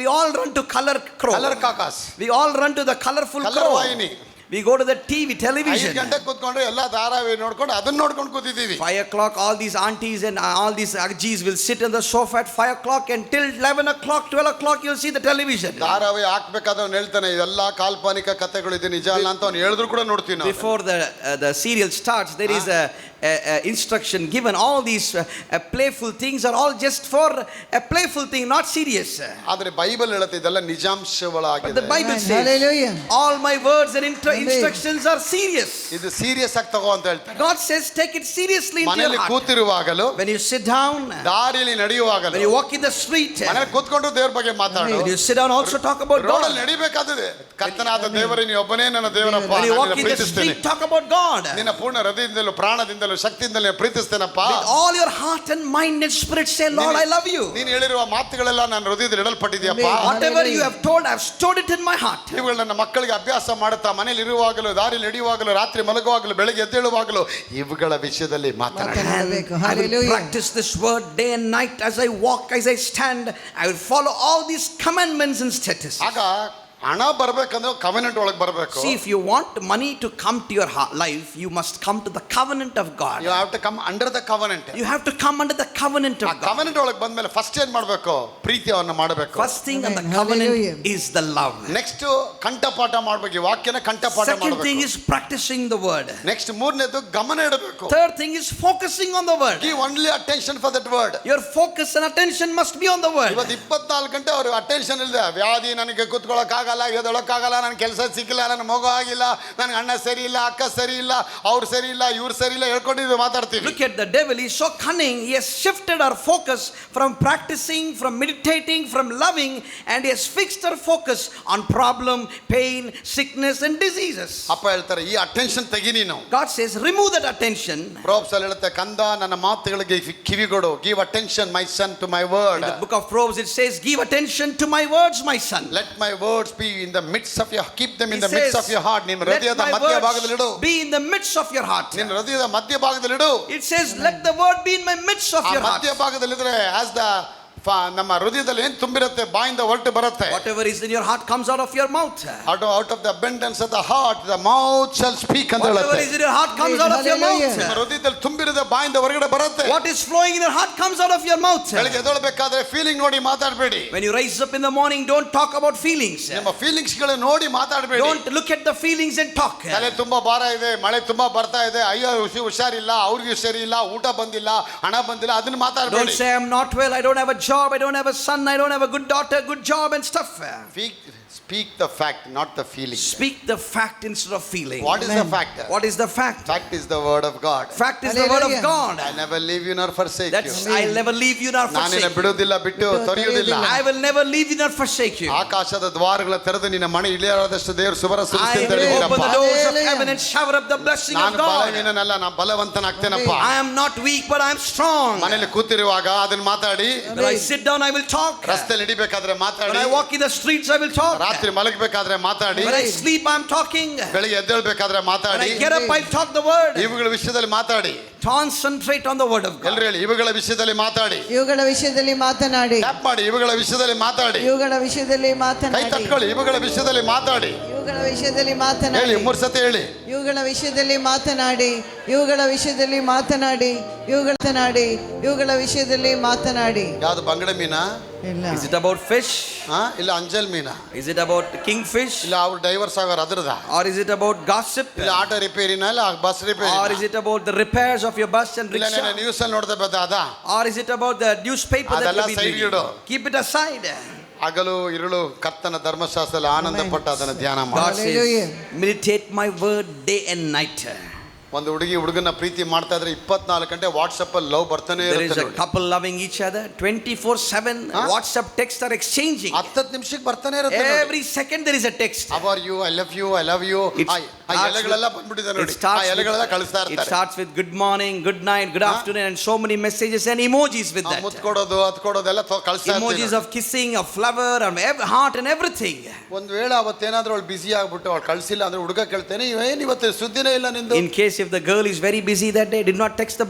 We all run to color crow. Colour ಕಾಕಾಸ್. We all run to the colorful colour crow. ವಾಹಿನಿ. We go to the TV, television. 5 ಗಂಟೆ ಕೂತ್ಕೊಂಡ್ರೆ ಎಲ್ಲ ಧಾರಾವಾಹಿ ನೋಡ್ಕೊಂಡು ಅದನ್ನ ನೋಡ್ಕೊಂಡು ಕೂತಿದ್ದೀವಿ. 5 o'clock, all these aunties and all these ajis will sit on the sofa at 5 o'clock until 11 o'clock, 12 o'clock you'll see the television. ಧಾರಾವಾಹಿ ಹಾಕ್ಬೇಕಾದ್ರೆ ಅವ್ನು ಹೇಳ್ತಾನೆ ಇದೆಲ್ಲ ಕಾಲ್ಪನಿಕ ಕಥೆಗಳು ಇದೆ, ನಿಜ ಅಲ್ಲ ಅಂತ ಅವ್ನು ಹೇಳಿದ್ರು ಕೂಡ ನೋಡ್ತೀವಿ ನಾವು. Before the serial starts, there is a instruction given. All these playful things are all just for a playful thing, not serious. ಆದ್ರೆ ಬೈಬಲ್ ಹೇಳುತ್ತೆ ಇದೆಲ್ಲ ನಿಜಾಂಶಗಳಾಗಿದೆ. The Bible says, Hallelujah. all my words and instructions are serious. ಇದು serious ಆಗಿ ತಗೋ ಅಂತ ಹೇಳ್ತಾರೆ. God says take it seriously in your ಮನೆಯಲ್ಲಿ heart. ಕೂತಿರುವಾಗಲೂ, When you sit down, ದಾರಿಯಲ್ಲಿ ನಡೆಯುವಾಗಲೂ, when you walk in the street, ಮನೆಯಲ್ಲಿ ಕೂತ್ಕೊಂಡು ದೇವರ ಬಗ್ಗೆ ಮಾತಾಡು. when you sit down also talk about God. ರೋಡಲ್ಲಿ ನಡಿಬೇಕಾದ್ರೆ ಕರ್ತನಾದ ದೇವರೇ ನೀ ಒಬ್ಬನೇ ನನ್ನ ದೇವರಪ್ಪ, When you walk ನಾನು in the ಪ್ರೀತಿಸ್ತೇನೆ. street talk about God. ನಿನ್ನ ಪೂರ್ಣ ಹೃದಯದಿಂದಲೂ ಪ್ರಾಣದಿಂದಲೂ ಶಕ್ತಿಯಿಂದಲೂ ಪ್ರೀತಿಸ್ತೇನಪ್ಪ. With all your heart and mind and spirit say, Lord, I love you. ನೀನು ಹೇಳಿರುವ ಮಾತುಗಳೆಲ್ಲ ನನ್ನ ಹೃದಯದಲ್ಲಿ ಇಡಲ್ಪಟ್ಟಿದೆಯಪ್ಪ. Whatever you have told, I have stored it in my heart. ಇವುಗಳು ನನ್ನ ಮಕ್ಕಳಿಗೆ ಅಭ್ಯಾಸ ಮಾಡುತ್ತಾ ಮನೆಯಲ್ಲಿ ಇರುವಾಗಲೂ, ದಾರಿಯಲ್ಲಿ ನಡೆಯುವಾಗಲೂ, ರಾತ್ರಿ ಮಲಗುವಾಗಲೂ, ಬೆಳಗ್ಗೆ ಎದ್ದೇಳುವಾಗಲೂ ಇವುಗಳ ವಿಷಯದಲ್ಲಿ ಮಾತನಾಡಿ. I will practice this word day and night as I walk, as I stand. I will follow all these commandments and statuses. ಆಗ ಹಣ ಬರ್ಬೇಕಂದ್ರೆ ಕವೆನೆಂಟ್ ಒಳಗೆ ಬರಬೇಕು. See, if you want money to come to your life, you must come to the covenant of God. You have to come under the covenant. You have to come under the covenant of God. ಕವೆನೆಂಟ್ ಒಳಗೆ ಬಂದ್ಮೇಲೆ first ಏನ್ ಮಾಡಬೇಕು? ಪ್ರೀತಿಯನ್ನ ಮಾಡಬೇಕು. First thing on the covenant is the love. Next ಕಂಠಪಾಠ ಮಾಡಬೇಕು, ಈ ವಾಕ್ಯನ ಕಂಠಪಾಠ ಮಾಡಬೇಕು. Second thing is practicing the word. Next ಮೂರನೇದು ಗಮನ ಇಡಬೇಕು. Third thing is focusing on the word. Give only attention for that word. Your focus and attention must be on the word. ಇವತ್ತು 24 ಗಂಟೆ ಅವರು ಅಟೆನ್ಷನ್ ಇಲ್ಲದೆ, ವ್ಯಾಧಿ, ನನಗೆ ಕೂತ್ಕೊಳ್ಳೋಕ್ಕಾಗಲ್ಲ, ಎದೊಳಕ್ಕಾಗಲ್ಲ, ನನ್ನ ಕೆಲಸ ಸಿಕ್ಕಿಲ್ಲ, ನನ್ನ ಮಗು ಆಗಿಲ್ಲ, ನನಗೆ ಅಣ್ಣ ಸರಿ ಇಲ್ಲ, ಅಕ್ಕ ಸರಿ ಇಲ್ಲ, ಅವ್ರು ಸರಿ ಇಲ್ಲ, ಇವ್ರು ಸರಿ ಇಲ್ಲ ಹೇಳ್ಕೊಂಡಿದ್ದು ಮಾತಾಡ್ತೀವಿ. Look at the devil, he is so cunning. He has shifted our focus from practicing, from meditating, from loving, and he has fixed our focus on problem, pain, sickness and diseases. ಅಪ್ಪ ಹೇಳ್ತಾರೆ ಈ attention ತೆಗಿ ನೀನು. God says remove that attention. Proverbs ಅಲ್ಲಿ ಹೇಳುತ್ತೆ, ಕಂದ ನನ್ನ ಮಾತುಗಳಿಗೆ ಕಿವಿಗೊಡು. Give attention my son to my word. In the book of Proverbs it says, give attention to my words, my son. Let my words be in the midst of your, keep them in the midst of your heart. ನಿನ್ನ ಹೃದಯದ ಮಧ್ಯಭಾಗದಲ್ಲಿ ಇಡು. Be in the midst of your heart. ನಿನ್ನ ಹೃದಯದ ಮಧ್ಯಭಾಗದಲ್ಲಿ ಇಡು. It says let the word be in my midst of your heart. ಮಧ್ಯಭಾಗದಲ್ಲಿ ಇದ್ರೆ as the ನಮ್ಮ ಹೃದಯದಲ್ಲಿ ಏನು ತುಂಬಿರುತ್ತೆ ಬಾಯಿಂದ ಹೊರಟು ಬರುತ್ತೆ. Whatever is in your heart comes out of your mouth. Out of the abundance of the heart the mouth shall speak ಅಂತ ಹೇಳುತ್ತೆ. Whatever is in your heart comes out of your mouth. ನಿಮ್ಮ ಹೃದಯದಲ್ಲಿ ತುಂಬಿರೋದು ಬಾಯಿಂದ ಹೊರಗಡೆ ಬರುತ್ತೆ. What is flowing in your heart comes out of your mouth. ಬೆಳಗ್ಗೆ ಎದ್ದೇಳಬೇಕಾದ್ರೆ feeling ನೋಡಿ ಮಾತಾಡಬೇಡಿ. When you rise up in the morning, don't talk about feelings. ನಿಮ್ಮ feelings ಗಳು ನೋಡಿ ಮಾತಾಡಬೇಡಿ. Don't look at the feelings and talk. ತಲೆ ತುಂಬಾ ಭಾರ ಇದೆ, ಮಳೆ ತುಂಬಾ ಬರ್ತಾ ಇದೆ, ಅಯ್ಯೋ ಹುಷಾರಿಲ್ಲ, ಅವ್ರಿಗೆ ಹುಷಾರಿಲ್ಲ, ಊಟ ಬಂದಿಲ್ಲ, ಹಣ ಬಂದಿಲ್ಲ, ಅದನ್ನ ಮಾತಾಡಬೇಡಿ. Don't say I'm not well, I don't have a job, I don't have a son, I don't have a good daughter, good job and stuff. Speak the fact, not the feeling. Speak the fact instead of feeling. What is the fact? What is the fact? Fact is the word of God. Fact is the word of God. I never leave you nor forsake That's you. I'll never leave you nor forsake ನಾನಿನ್ನ you. ಬಿಡುವುದಿಲ್ಲ, ಬಿಟ್ಟು ತೊರೆಯುವುದಿಲ್ಲ. I will never leave you nor forsake you. ಆಕಾಶದ ದ್ವಾರಗಳ ತೆರೆದು ನಿನ್ನ ಮನೆ ಇಳಿಯಾದಷ್ಟು ದೇವರು ಶುಭರ I ಸುರಿಸಿ ಅಂತ will ಹೇಳಿದನಪ್ಪ. open the doors of heaven and shower up the blessing of ನಾನು God. ಬಲಹೀನನಲ್ಲ, ನಾನು ಬಲವಂತನಾಗ್ತೇನಪ್ಪ. I am not weak but I am strong. ಮನೆಯಲ್ಲಿ ಕೂತಿರುವಾಗ ಅದನ್ನ ಮಾತಾಡಿ. When I sit down I will talk. ರಸ್ತೆಯಲ್ಲಿ ನಡಿಬೇಕಾದ್ರೆ ಮಾತಾಡಿ. When I walk in the streets I will talk. ರಾತ್ರಿ ಮಲಗಬೇಕಾದ್ರೆ ಮಾತಾಡಿ. When I sleep I am talking. ಬೆಳಿಗ್ಗೆ ಎದ್ದೇಳಬೇಕಾದ್ರೆ When ಮಾತಾಡಿ. I get up I talk the word. ಇವುಗಳ ವಿಷಯದಲ್ಲಿ ಮಾತಾಡಿ. Concentrate on the word of God. ಎಲ್ಲರೂ ಹೇಳಿ ಇವುಗಳ ವಿಷಯದಲ್ಲಿ ಮಾತಾಡಿ. ಇವುಗಳ ವಿಷಯದಲ್ಲಿ ಮಾತನಾಡಿ. ಟ್ಯಾಪ್ ಮಾಡಿ, ಇವುಗಳ ವಿಷಯದಲ್ಲಿ ಮಾತಾಡಿ. ಇವುಗಳ ವಿಷಯದಲ್ಲಿ ಕೈ ಮಾತನಾಡಿ. ತಟ್ಕೊಳ್ಳಿ, ಇವುಗಳ ವಿಷಯದಲ್ಲಿ ಮಾತಾಡಿ. ಇವುಗಳ ವಿಷಯದಲ್ಲಿ ಹೇಳಿ ಮಾತನಾಡಿ 3 ಸತಿ ಹೇಳಿ. ಇವುಗಳ ವಿಷಯದಲ್ಲಿ ಮಾತನಾಡಿ ಇವುಗಳ ವಿಷಯದಲ್ಲಿ ಮಾತನಾಡಿ ಇವುಗಳ ವಿಷಯದಲ್ಲಿ ಮಾತನಾಡಿ. ಯಾವ್ದು ಬಂಗಡೆ ಮೀನಾ? ಇಲ್ಲ. Is it about fish? ಇಲ್ಲ ಅಂಜಲ್ ಮೀನಾ? Is it about kingfish? ಇಲ್ಲ ಅವ್ರು ಡೈವರ್ಸ್ ಆಗೋರು ಅದ್ರದ? Or is it about gossip? ಇಲ್ಲ ಆಟೋ ರಿಪೇರಿನ? ಇಲ್ಲ bus repair? Or is it about the repairs of your bus and ಇಲ್ಲ rickshaw? ನ್ಯೂಸ್ ಅಲ್ಲಿ ನೋಡ್ದೆ ಬದ ಅದ? Or is it about the newspaper that ಅದೆಲ್ಲ you side read? ಇಡು. Keep it aside. ಹಗಲು ಇರುಳು ಕರ್ತನ ಧರ್ಮಶಾಸ್ತ್ರದಲ್ಲಿ ಆನಂದ ಪಟ್ಟು ಅದನ್ನು ಧ್ಯಾನ ಮಾಡಿ. God Hallelujah. says, meditate my word day and night. ಒಂದು ಹುಡುಗನ ಪ್ರೀತಿ ಮಾಡ್ತಾ ಇದ್ರೆ 24 ಗಂಟೆ ವಾಟ್ಸಪ್ ಅಲ್ಲಿ ಲವ್ ಬರ್ತಾನೆ There is ಇರುತ್ತೆ a ನೋಡಿ. couple loving each other 24/7. WhatsApp texts are exchanging. 10 ನಿಮಿಷಕ್ಕೆ ಬರ್ತಾನೆ ಇರುತ್ತೆ ನೋಡಿ. Every second there is a text. How are you? I love you. I love you. ಆ ಎಲೆಗಳೆಲ್ಲ ಬಂದ್ಬಿಟ್ಟಿದೆ ನೋಡಿ. ಆ ಎಲೆಗಳೆಲ್ಲ ಕಳಿಸ್ತಾ It ಇರ್ತಾರೆ. starts with good morning, good night, good afternoon, and so many messages and emojis with that. ಮುತ್ತು ಕೊಡೋದು ಅದು ಕೊಡೋದೆಲ್ಲ ಕಳಿಸ್ತಾ Emojis ಇರ್ತಾರೆ. of kissing, of flower, and heart and everything. ಒಂದು ವೇಳೆ ಅವತ್ತೇನಾದ್ರೂ ಅವಳು ಬಿಸಿ ಆಗ್ಬಿಟ್ಟು ಅವಳು ಕಳಿಸಿಲ್ಲ ಅಂದ್ರೆ ಹುಡುಗ ಕೇಳ್ತೇನೆ ಏನ್ ಇವತ್ತು ಸುದ್ದಿನೇ ಇಲ್ಲ ನಿಂದು? In case if the girl is very busy that day, did not text the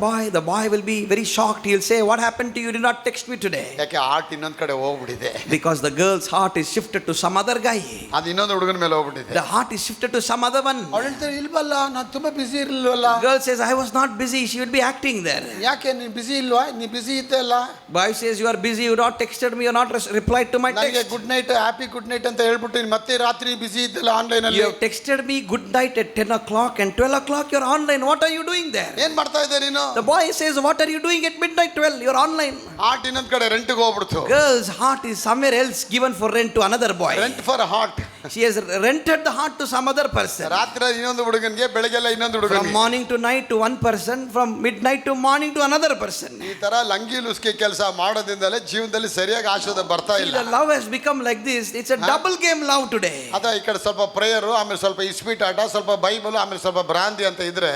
boy will be very shocked. He'll say, what happened to you? Did not text me today. ಯಾಕೆ ಆರ್ಟ್ ಇನ್ನೊಂದ್ ಕಡೆ ಹೋಗ್ಬಿಟ್ಟಿದೆ. Because the girl's heart is shifted to some other guy. ಅದು ಇನ್ನೊಂದು ಹುಡುಗನ ಮೇಲೆ ಹೋಗ್ಬಿಟ್ಟಿದೆ. The heart is shifted to some other one. ಅವಳು ಹೇಳ್ತಾರೆ ಇಲ್ವಲ್ಲ ನಾನು ತುಂಬಾ ಬಿಸಿ ಇರ್ಲಿಲ್ವಲ್ಲ. Girl says, I was not busy. She would be acting there. ಯಾಕೆ ನೀನ್ ಬಿಸಿ ಇಲ್ವಾ? ನೀ ಬಿಸಿ ಇದ್ದೆ ಅಲ್ಲ. Boy says, you are busy. You not texted me. You not replied to my ನನಗೆ text. Good night happy good night ಅಂತ ಹೇಳ್ಬಿಟ್ಟು ಮತ್ತೆ ರಾತ್ರಿ ಬಿಸಿ ಇದ್ದಲ್ಲ ಆನ್ಲೈನ್ ಅಲ್ಲಿ. You have texted me good night at 10 o'clock and 12 o'clock you're online. What are you doing there? ಏನ್ ಮಾಡ್ತಾ ಇದ್ದೆ ನೀನು? The boy says, what are you doing at midnight 12? You're online. Art ಇನ್ನೊಂದ್ ಕಡೆ ರೆಂಟ್ಗೆ ಹೋಗ್ಬಿಡ್ತು. Girl's heart is somewhere else given for rent to another boy. Rent for heart. She has rented the heart to some other person. ರಾತ್ರಿ ಇನ್ನೊಂದು ಹುಡುಗನಿಗೆ ಬೆಳಗ್ಗೆಲ್ಲ ಇನ್ನೊಂದು From ಹುಡುಗನಿಗೆ. morning to night to one person, from midnight to morning to another person. ಈ ತರ ಲಂಗಿ ಲುಸ್ಕಿ ಕೆಲಸ ಮಾಡೋದ್ರಿಂದಲೇ ಜೀವನದಲ್ಲಿ ಸರಿಯಾಗಿ ಆಶೀರ್ವಾದ ಬರ್ತಾ See, ಇಲ್ಲ. the love has become like this. It's a double game love today. ಅದ ಈ ಕಡೆ ಸ್ವಲ್ಪ ಪ್ರೇಯರ್ ಆಮೇಲೆ ಸ್ವಲ್ಪ ಇಸ್ಪೀಟ್ ಆಟ ಸ್ವಲ್ಪ ಬೈಬಲ್ ಆಮೇಲೆ ಸ್ವಲ್ಪ ಬ್ರಾಂದಿ ಅಂತ ಇದ್ರೆ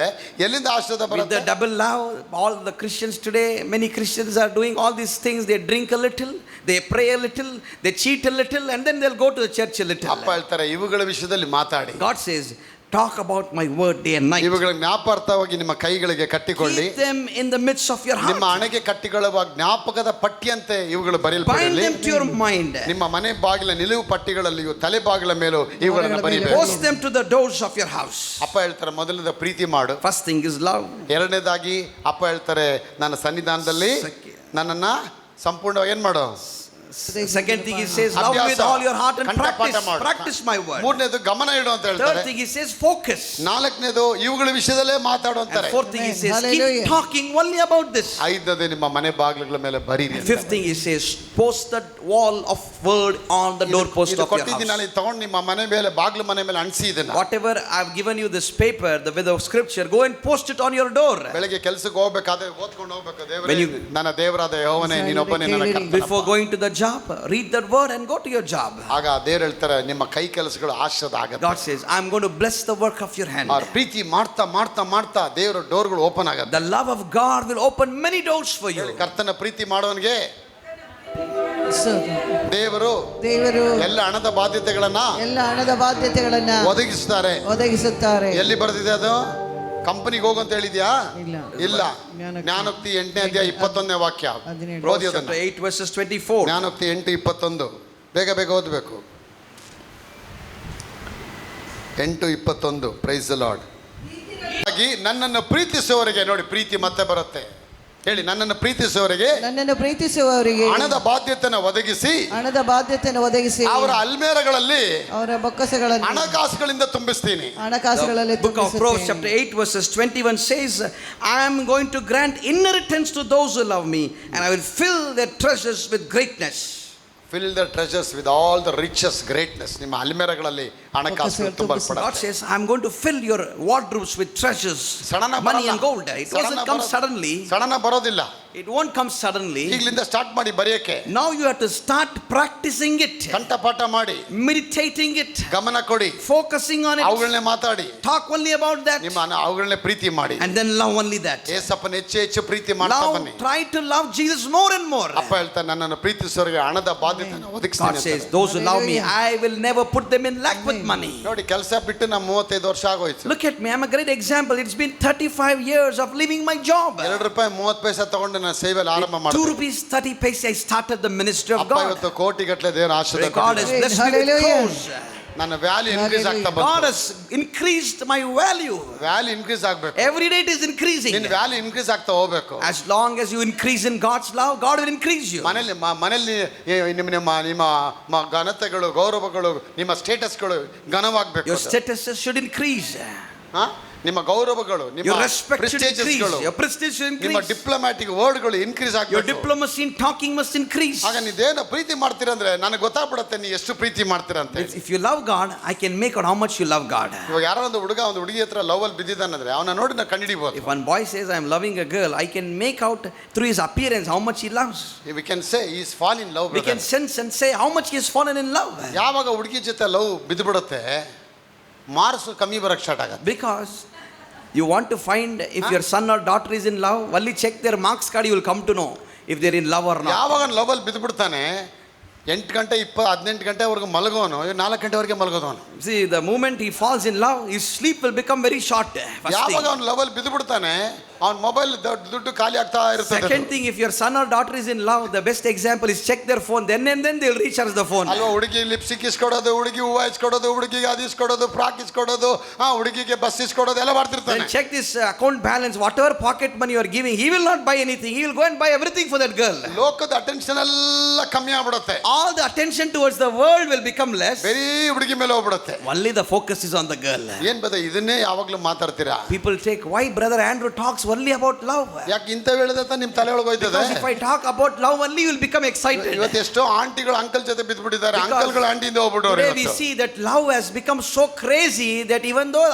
ಎಲ್ಲಿಂದ ಆಶೀರ್ವಾದ With ಬರುತ್ತೆ? the double love, all the Christians today, many Christians are doing all these things. They drink a little, they pray a little, they cheat a little, and then they'll go to the church a little. ಅಪ್ಪ ಹೇಳ್ತಾರೆ ಇವುಗಳ ವಿಷಯದಲ್ಲಿ ಮಾತಾಡಿ. God says, talk about my word day and night. ಇವುಗಳ ಜ್ಞಾಪಾರ್ಥವಾಗಿ ನಿಮ್ಮ ಕೈಗಳಿಗೆ ಕಟ್ಟಿಕೊಳ್ಳಿ. Keep them in the midst of your heart. ನಿಮ್ಮ ಹಣೆಗೆ ಕಟ್ಟಿಕೊಳ್ಳುವ ಜ್ಞಾಪಕದ ಪಟ್ಟಿಯಂತೆ ಇವುಗಳು Bind ಬರೆಯಲ್ಪಡಲಿ. them to your mind. ನಿಮ್ಮ ಮನೆ ಬಾಗಿಲ ನಿಲುವು ಪಟ್ಟಿಗಳಲ್ಲಿಯೂ ತಲೆ ಬಾಗಿಲ ಮೇಲೂ ಇವುಗಳನ್ನು ಬರೀಬೇಕು. Post them to the doors of your house. ಅಪ್ಪ ಹೇಳ್ತಾರೆ ಮೊದಲನೇದ ಪ್ರೀತಿ ಮಾಡು. First thing is love. ಎರಡನೇದಾಗಿ ಅಪ್ಪ ಹೇಳ್ತಾರೆ ನನ್ನ ಸನ್ನಿಧಾನದಲ್ಲಿ ನನ್ನನ್ನ ಸಂಪೂರ್ಣ ಏನ್ ಮಾಡು. Second thing he says, love with all your heart and practice my word. ಮೂರನೇದು ಗಮನ ಇಡು ಅಂತ ಹೇಳ್ತಾರೆ. Third thing he says, focus. ನಾಲ್ಕನೇದು ಇವುಗಳ ವಿಷಯದಲ್ಲೇ ಮಾತಾಡು And ಅಂತಾರೆ. fourth thing he says, Hallelujah. keep talking only about this. ಐದನೇದು ನಿಮ್ಮ ಮನೆ ಬಾಗಿಲುಗಳ ಮೇಲೆ ಬರೀರಿ. Fifth thing he says, post the wall of word on the doorpost of your ಕೊಟ್ಟಿದ್ದೀನಿ house. ಅಲ್ಲಿ ತಗೊಂಡು ನಿಮ್ಮ ಮನೆ ಮೇಲೆ ಬಾಗಿಲು ಮನೆ ಮೇಲೆ ಅಂಟಿಸಿ ಇದನ್ನ. Whatever I've given you this paper, with the scripture, go and post it on your door. ಬೆಳಗ್ಗೆ ಕೆಲಸಕ್ಕೆ ಹೋಗ್ಬೇಕಾದ್ರೆ ಓದ್ಕೊಂಡು ಹೋಗ್ಬೇಕು. When ದೇವರೇ you- ನನ್ನ ದೇವರಾದ ಯೆಹೋವನೇ ನೀನೊಬ್ಬನೇ ನನ್ನ ಕರ್ತನ. Before going to the job, read that word and go to your job. ಆಗ ದೇವರು ಹೇಳ್ತಾರೆ ನಿಮ್ಮ ಕೈ ಕೆಲಸಗಳು ಆಶೀರ್ವಾದ ಆಗುತ್ತೆ. God says, I'm going to bless the work of your hand. ಆ ಪ್ರೀತಿ ಮಾಡ್ತಾ ಮಾಡ್ತಾ ಮಾಡ್ತಾ ದೇವರ ಡೋರ್ಗಳು ಓಪನ್ ಆಗುತ್ತೆ. The love of God will open many doors for you. ಕರ್ತನ ಪ್ರೀತಿ ಮಾಡೋನಿಗೆ ದೇವರು ಎಲ್ಲ ಹಣದ ಬಾಧ್ಯತೆಗಳನ್ನ ಎಲ್ಲ ಹಣದ ಬಾಧ್ಯತೆಗಳನ್ನ ಒದಗಿಸುತ್ತಾರೆ. ಎಲ್ಲಿ ಬರ್ದಿದೆ ಅದು? ಕಂಪನಿಗೆ ಹೋಗು ಅಂತ ಹೇಳಿದ್ಯಾ? ಇಲ್ಲ. ಜ್ಞಾನೋಕ್ತಿ 8ನೇ ಅಧ್ಯಾಯ 21ನೇ ವಾಕ್ಯ ಓದಿ ಅದನ್ನ. 8 verses 24. ಜ್ಞಾನೋಕ್ತಿ 8:21 ಬೇಗ ಬೇಗ ಓದಬೇಕು. 8:21 ಪ್ರೈಸ್ ದ ಲಾರ್ಡ್. ಹಾಗಾಗಿ ನನ್ನನ್ನು ಪ್ರೀತಿಸುವವರಿಗೆ ನೋಡಿ ಪ್ರೀತಿ ಮತ್ತೆ ಬರುತ್ತೆ. ಹೇಳಿ ನನ್ನನ್ನು ಪ್ರೀತಿಸುವವರಿಗೆ ಹಣದ ಬಾಧ್ಯತೆಯನ್ನು ಒದಗಿಸಿ ಅವರ ಅಲ್ಮೇರಗಳಲ್ಲಿ ಅವರ ಬೊಕ್ಕಸಗಳಲ್ಲಿ ಹಣಕಾಸುಗಳಿಂದ ತುಂಬಿಸ್ತೀನಿ. ಹಣಕಾಸುಗಳಲ್ಲಿ Book of Proverbs chapter 8 verses 21 says, I am going to grant inheritance to those who love me, and I will fill their treasures with greatness. Fill the treasures with all the riches, greatness. ನಿಮ್ಮ ಅಲ್ಮೇರಗಳಲ್ಲಿ ಹಣಕಾಸುಗಳು ತುಂಬಲ್ಪಡುತ್ತೆ. God says, I am going to fill your wardrobes with treasures, money and gold. It doesn't come suddenly. Sudden ಬರೋದಿಲ್ಲ. It won't come suddenly. ಈಗಲಿಂದ start ಮಾಡಿ ಬರೆಯಕ್ಕೆ. Now you have to start practicing it. ಕಂಠಪಾಠ ಮಾಡಿ. Meditating it. ಗಮನ ಕೊಡಿ. Focusing on it. ಅವುಗಳನ್ನೇ ಮಾತಾಡಿ. Talk only about that. ನಿಮ್ಮ ಅವುಗಳನ್ನೇ ಪ್ರೀತಿ ಮಾಡಿ. And then love only that. ಯೇಸಪ್ಪನ ಹೆಚ್ಚು ಪ್ರೀತಿ ಮಾಡ್ತಾ ಬನ್ನಿ. Now try to love Jesus more and more. ಅಪ್ಪ ಹೇಳ್ತಾರೆ ನನ್ನನ್ನು ಪ್ರೀತಿಸೋರಿಗೆ ಹಣದ ಬಾಧ್ಯತೆಯನ್ನು ಒದಗಿಸ್ತೀನಿ. God says, those who love me, I will never put them in lack with money. ನೋಡಿ ಕೆಲಸ ಬಿಟ್ಟು ನಾ 35 ವರ್ಷ ಆಗೋಯ್ತು. Look at me, I'm a great example. It's been 35 years of leaving my job. ₹2 30 ಪೈಸೆ ತಗೊಂಡು ತಗೊಂಡು ನಾನು ಸೇವೆಯಲ್ಲಿ ಆರಂಭ 2 ಮಾಡಿದೆ. rupees 30 paise I started the ministry of ಅಪ್ಪ God. ಇವತ್ತು ಕೋಟಿ ಗಟ್ಟಲೆ ದೇವರ ಆಶೀರ್ವಾದ God has ಕೊಟ್ಟಿದ್ದಾರೆ. blessed me with Hallelujah. crores. ನನ್ನ ವ್ಯಾಲ್ಯೂ ಇನ್ಕ್ರೀಸ್ ಆಗ್ತಾ God ಬಂತು. has increased my value. Value increase ಆಗ್ಬೇಕು. Every day it is increasing. ನಿನ್ನ ವ್ಯಾಲ್ಯೂ ಇನ್ಕ್ರೀಸ್ ಆಗ್ತಾ ಹೋಗ್ಬೇಕು. As long as you increase in God's love, God will increase you. ಮನೆಯಲ್ಲಿ ನಿಮ್ಮ ಘನತೆಗಳು, ಗೌರವಗಳು, ನಿಮ್ಮ ಸ್ಟೇಟಸ್ಗಳು ಘನವಾಗಬೇಕು. Your statuses should increase. ನಿಮ್ಮ ಗೌರವಗಳು, Your ನಿಮ್ಮ respect should increase. ಪ್ರೆಸ್ಟೀಜಸ್ಗಳು, Your prestige should ನಿಮ್ಮ increase. ಡಿಪ್ಲೊಮ್ಯಾಟಿಕ್ ವರ್ಡ್ಗಳು ಇನ್ಕ್ರೀಸ್ Your ಆಗಬೇಕು. diplomacy in talking must increase. ಆಗ ನೀವೇನು ಪ್ರೀತಿ ಮಾಡ್ತೀರಂದ್ರೆ ನನಗೆ ಗೊತ್ತಾಗ್ಬಿಡುತ್ತೆ ನೀ ಎಷ್ಟು ಪ್ರೀತಿ ಮಾಡ್ತೀರಂತ. If you love God, I can make out how much you love God. ಇವಾಗ ಯಾರೋ ಒಂದು ಹುಡುಗಿ ಹತ್ರ ಲವ್ ಅಲ್ಲಿ ಬಿದ್ದಿದ್ದಾನಂದ್ರೆ ಅವನ ನೋಡಿ ನಾವು ಕಂಡಿಡಿಬಹುದು. If one boy says I am loving a girl, I can make out through his appearance how much he loves. We can say he is fall in love. We can sense and say how much he has fallen in love. ಯಾವಾಗ ಹುಡುಗಿ ಜೊತೆ love ಬಿದ್ದುಬಿಡುತ್ತೆ marks ಕಮ್ಮಿ ಬರಕ್ಕೆ start ಆಗುತ್ತೆ. Because you want to find if your son or daughter is in love, only check their marks card, you will come to know if they're in love or not. ಯಾವಾಗ love ಅಲ್ಲಿ ಬಿದ್ದುಬಿಡ್ತಾನೆ 8 ಗಂಟೆ 18 ಗಂಟೆವರೆಗೂ ಮಲಗೋನು, 4 ಗಂಟೆವರೆಗೆ ಮಲಗೋದವನು. See, the moment he falls in love, his sleep will become very short. First ಯಾವಾಗ thing. ಅವ್ನು love ಅಲ್ಲಿ ಬಿದ್ದುಬಿಡ್ತಾನೆ ಅವ್ನ mobile ದುಡ್ಡು ಖಾಲಿ ಆಗ್ತಾ ಇರ್ತದೆ. Second thing, if your son or daughter is in love, the best example is check their phone. Then and then they will recharge the phone. ಅಲ್ವಾ, ಹುಡುಗಿ ಲಿಪ್ಸ್ಟಿಕ್ ಇಸ್ಕೊಡೋದು, ಹುಡುಗಿ ಹೂವು ಇಸ್ಕೊಡೋದು, ಹುಡುಗಿಗೆ ಅದು ಇಸ್ಕೊಡೋದು, ಫ್ರಾಕ್ ಇಸ್ಕೊಡೋದು, ಹುಡುಗಿಗೆ ಬಸ್ ಇಸ್ಕೊಡೋದು ಎಲ್ಲ ಮಾಡ್ತಿರ್ತಾನೆ. Then check this account balance. Whatever pocket money you are giving, he will not buy anything. He will go and buy everything for that girl. ಲೋಕದ attention ಎಲ್ಲ ಕಮ್ಮಿ ಆಗ್ಬಿಡುತ್ತೆ. All the attention towards the world will become less. ಬರೀ ಹುಡುಗಿ ಮೇಲೆ ಹೋಗ್ಬಿಡುತ್ತೆ. Only the focus is on the girl. ಏನ್ ಬದ ಇದನ್ನೇ ಯಾವಾಗ್ಲೂ ಮಾತಾಡ್ತೀರಾ? People take, why brother Andrew talks only about love? ಯಾಕೆ ಇಂಥ ಹೇಳಿದ ನಿಮ್ ತಲೆ ಒಳಗೆ ಹೋಯ್ತದೆ? Because if I talk about love only, you will become excited. ಇವತ್ತು ಎಷ್ಟೋ ಆಂಟಿಗಳು ಅಂಕಲ್ ಜೊತೆ ಬಿದ್ದುಬಿಟ್ಟಿದ್ದಾರೆ. ಅಂಕಲ್ಗಳು ಆಂಟಿಯಿಂದ ಹೋಗ್ಬಿಟ್ಟವ್ರೆ. Today we see that love has become so crazy that even though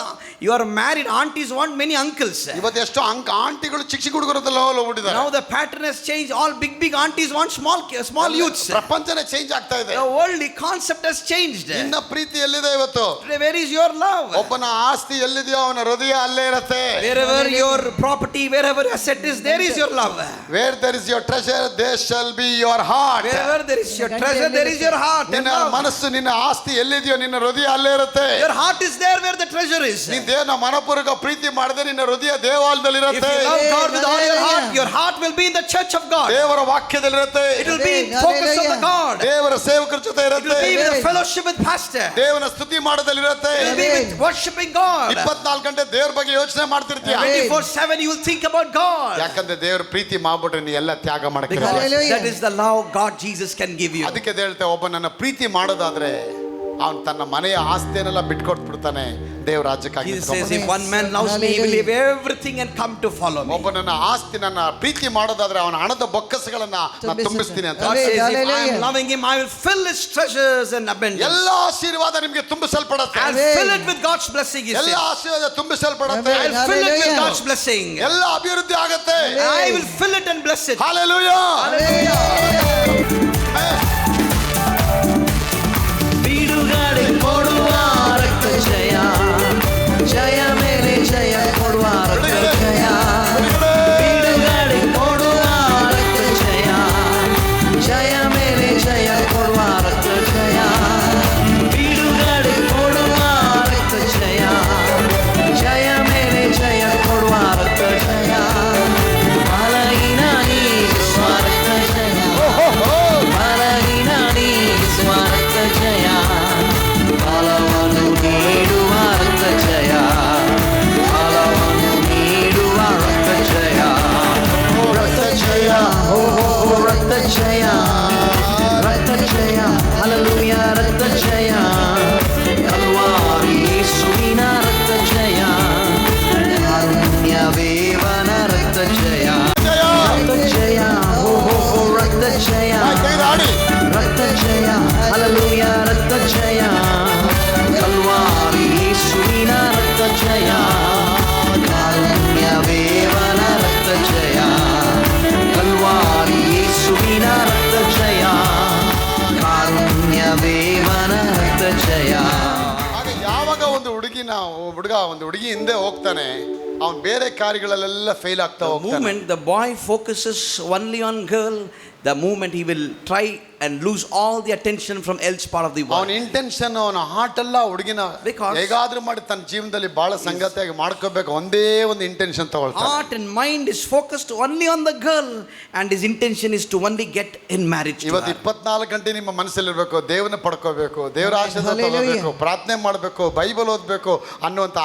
you are married, aunties want many uncles. ಇವತ್ತು ಎಷ್ಟೋ ಆಂಟಿಗಳು ಚಿಕ್ಕ ಚಿಕ್ಕ ಹುಡುಗರ ಹತ್ರ ಹೋಗ್ಬಿಟ್ಟಿದ್ದಾರೆ. Now the pattern has changed. All big aunties want small youths. ಪ್ರಪಂಚನೇ change ಆಗ್ತಾ ಇದೆ. The worldly concept has changed. ನಿನ್ನ ಪ್ರೀತಿ ಎಲ್ಲಿದೆ ಇವತ್ತು? Today, where is your love? ಒಬ್ಬನ ಆಸ್ತಿ ಎಲ್ಲಿದೆಯೋ ಅವನ ಹೃದಯ ಅಲ್ಲೇ ಇರುತ್ತೆ. Wherever your property, wherever your asset is, there is your love. Where there is your treasure, there shall be your heart. Wherever there is your treasure, there is your heart. ನಿನ್ನ ಮನಸ್ಸು, ನಿನ್ನ ಆಸ್ತಿ ಎಲ್ಲಿದೆಯೋ ನಿನ್ನ ಹೃದಯ ಅಲ್ಲೇ ಇರುತ್ತೆ. Your heart is there where the treasure is. ನೀನು ದೇವನ ಮನಪೂರ್ವಕ ಪ್ರೀತಿ ಮಾಡಿದ್ರೆ ನಿನ್ನ ಹೃದಯ ದೇವಾಲಯದಲ್ಲಿ If ಇರುತ್ತೆ. you love God with all your heart will be in the church of God. ದೇವರ ವಾಕ್ಯದಲ್ಲಿ ಇರುತ್ತೆ. It will be in focus of the God. ದೇವರ ಸೇವಕರ ಜೊತೆ It ಇರುತ್ತೆ. will be with the fellowship with pastor. ದೇವನ ಸ್ತುತಿ ಮಾಡೋದಲ್ಲಿ ಇರುತ್ತೆ. It will be with worshiping God. 24 ಗಂಟೆ ದೇವರ ಬಗ್ಗೆ ಯೋಚನೆ ಮಾಡ್ತಿರ್ತೀಯ. 24/7 you will think about God. ಯಾಕಂದ್ರೆ ದೇವರ ಪ್ರೀತಿ ಮಾಡ್ಬಿಟ್ರೆ ನೀ ಎಲ್ಲ ತ್ಯಾಗ ಮಾಡಕ್ಕೆ. Because that is the love God Jesus can give you. ಅದಕ್ಕೆ ಹೇಳ್ತೆ ಒಬ್ಬ ನನ್ನ ಪ್ರೀತಿ ಮಾಡೋದಾದ್ರೆ ಅವನು ತನ್ನ ಮನೆಯ ಆಸ್ತಿಯನ್ನೆಲ್ಲ ಬಿಟ್ಕೊಟ್ಬಿಡ್ತಾನೆ ದೇವರ ರಾಜ್ಯಕ್ಕಾಗಿ. Jesus says, if one man loves me, he will leave everything and come to follow me. ಒಬ್ಬ ನನ್ನ ಆಸ್ತಿ ನನ್ನ ಪ್ರೀತಿ ಮಾಡೋದಾದ್ರೆ ಅವನ ಹಣದ ಬೊಕ್ಕಸಗಳನ್ನ ನಾನು ತುಂಬಿಸ್ತೀನಿ ಅಂತ. God says, if I am loving him, I will fill his treasures and abundance. ಎಲ್ಲ ಆಶೀರ್ವಾದ ನಿಮಗೆ ತುಂಬಿಸಲ್ಪಡುತ್ತೆ. I'll fill it with God's blessing. He ಎಲ್ಲ says, ಆಶೀರ್ವಾದ ತುಂಬಿಸಲ್ಪಡುತ್ತೆ. I'll fill it with God's blessing. ಎಲ್ಲ ಅಭಿವೃದ್ಧಿ ಆಗುತ್ತೆ. I will fill it and bless it. Hallelujah. ಬಿಡುಗಡೆ ಕೊಡುವ ರಕ್ತ ಜಯ, ಜಯ ಮೇಲೆ ಜಯ ಕೊಡುವ ರಕ್ತ ಜಯ. ಬಿಡುಗಡೆ ಕೊಡುವ ರಕ್ತ ಜಯ, ಜಯ ಮೇಲೆ ಜಯ ಕೊಡುವ ರಕ್ತ ಜಯ. ಬಿಡುಗಡೆ ಕೊಡುವ ರಕ್ತ ಜಯ, ಜಯ ಮೇಲೆ ಜಯ ಕೊಡುವ ರಕ್ತ ಜಯ. ಬಲಹೀನ ನೀಗಿಸುವ ರಕ್ತ ಜಯ, ಬಲಹೀನ ನೀಗಿಸುವ ರಕ್ತ ಜಯ. ಫಲವನ್ನು ನೀಡುವ ರಕ್ತ ಜಯ, ಫಲವನ್ನು ನೀಡುವ ರಕ್ತ ಜಯ. ರಕ್ತ ಜಯ, ಓ ರಕ್ತ ಜಯ, ರಕ್ತ ಜಯ, ಹಲ್ಲೆಲೂಯಾ ರಕ್ತ ಜಯ. ಕಲ್ವಾರಿ ಯೇಸುವಿನ ರಕ್ತ ಜಯ, ಕಾರುಣ್ಯವೇವನ ರಕ್ತ ಜಯ. ರಕ್ತ ಜಯ, ಓ ರಕ್ತ ಜಯ, ರಕ್ತ ಜಯ, ಹಲ್ಲೆಲೂಯಾ ರಕ್ತ ಜಯ. ಕಲ್ವಾರಿ ಯೇಸುವಿನ ರಕ್ತ ಜಯ, ಕಾರುಣ್ಯವೇವನ ರಕ್ತ ಜಯ. ಕಲ್ವಾರಿ ಯೇಸುವಿನ ರಕ್ತ ಜಯ, ಕಾರುಣ್ಯವೇವನ ರಕ್ತ ಜಯ. ಆಗ ಯಾವಾಗ ಒಂದು ಹುಡುಗಿ ಹಿಂದೆ ಹೋಗ್ತಾನೆ ಅವನು ಬೇರೆ ಕಾರ್ಯಗಳಲ್ಲೆಲ್ಲ ಫೇಲ್ ಆಗ್ತಾ The ಹೋಗ್ತಾನೆ. moment the boy focuses only on girl, the moment he will try and lose all the attention from else part of the world. ಅವನ ಇಂಟೆನ್ಷನ್ ಅವನ ಹಾರ್ಟ್ ಎಲ್ಲ ಹುಡುಗಿನ Because- ಹೇಗಾದ್ರೂ ಮಾಡಿ ತನ್ನ ಜೀವನದಲ್ಲಿ ಬಹಳ ಸಂಗತಿಯಾಗಿ ಮಾಡ್ಕೋಬೇಕು ಒಂದೇ ಒಂದು intention ತಗೊಳ್ತಾನೆ. Heart and mind is focused only on the girl, and his intention is to only get in marriage to ಇವತ್ತು her. 24 ಗಂಟೆ ನಿಮ್ಮ ಮನಸ್ಸಲ್ಲಿರ್ಬೇಕು, ದೇವನ ಪಡ್ಕೋಬೇಕು, ದೇವರ ಆಶೀರ್ವಾದ Hallelujah. ತಗೋಬೇಕು, ಪ್ರಾರ್ಥನೆ ಮಾಡಬೇಕು, ಬೈಬಲ್ ಓದಬೇಕು ಅನ್ನುವಂತ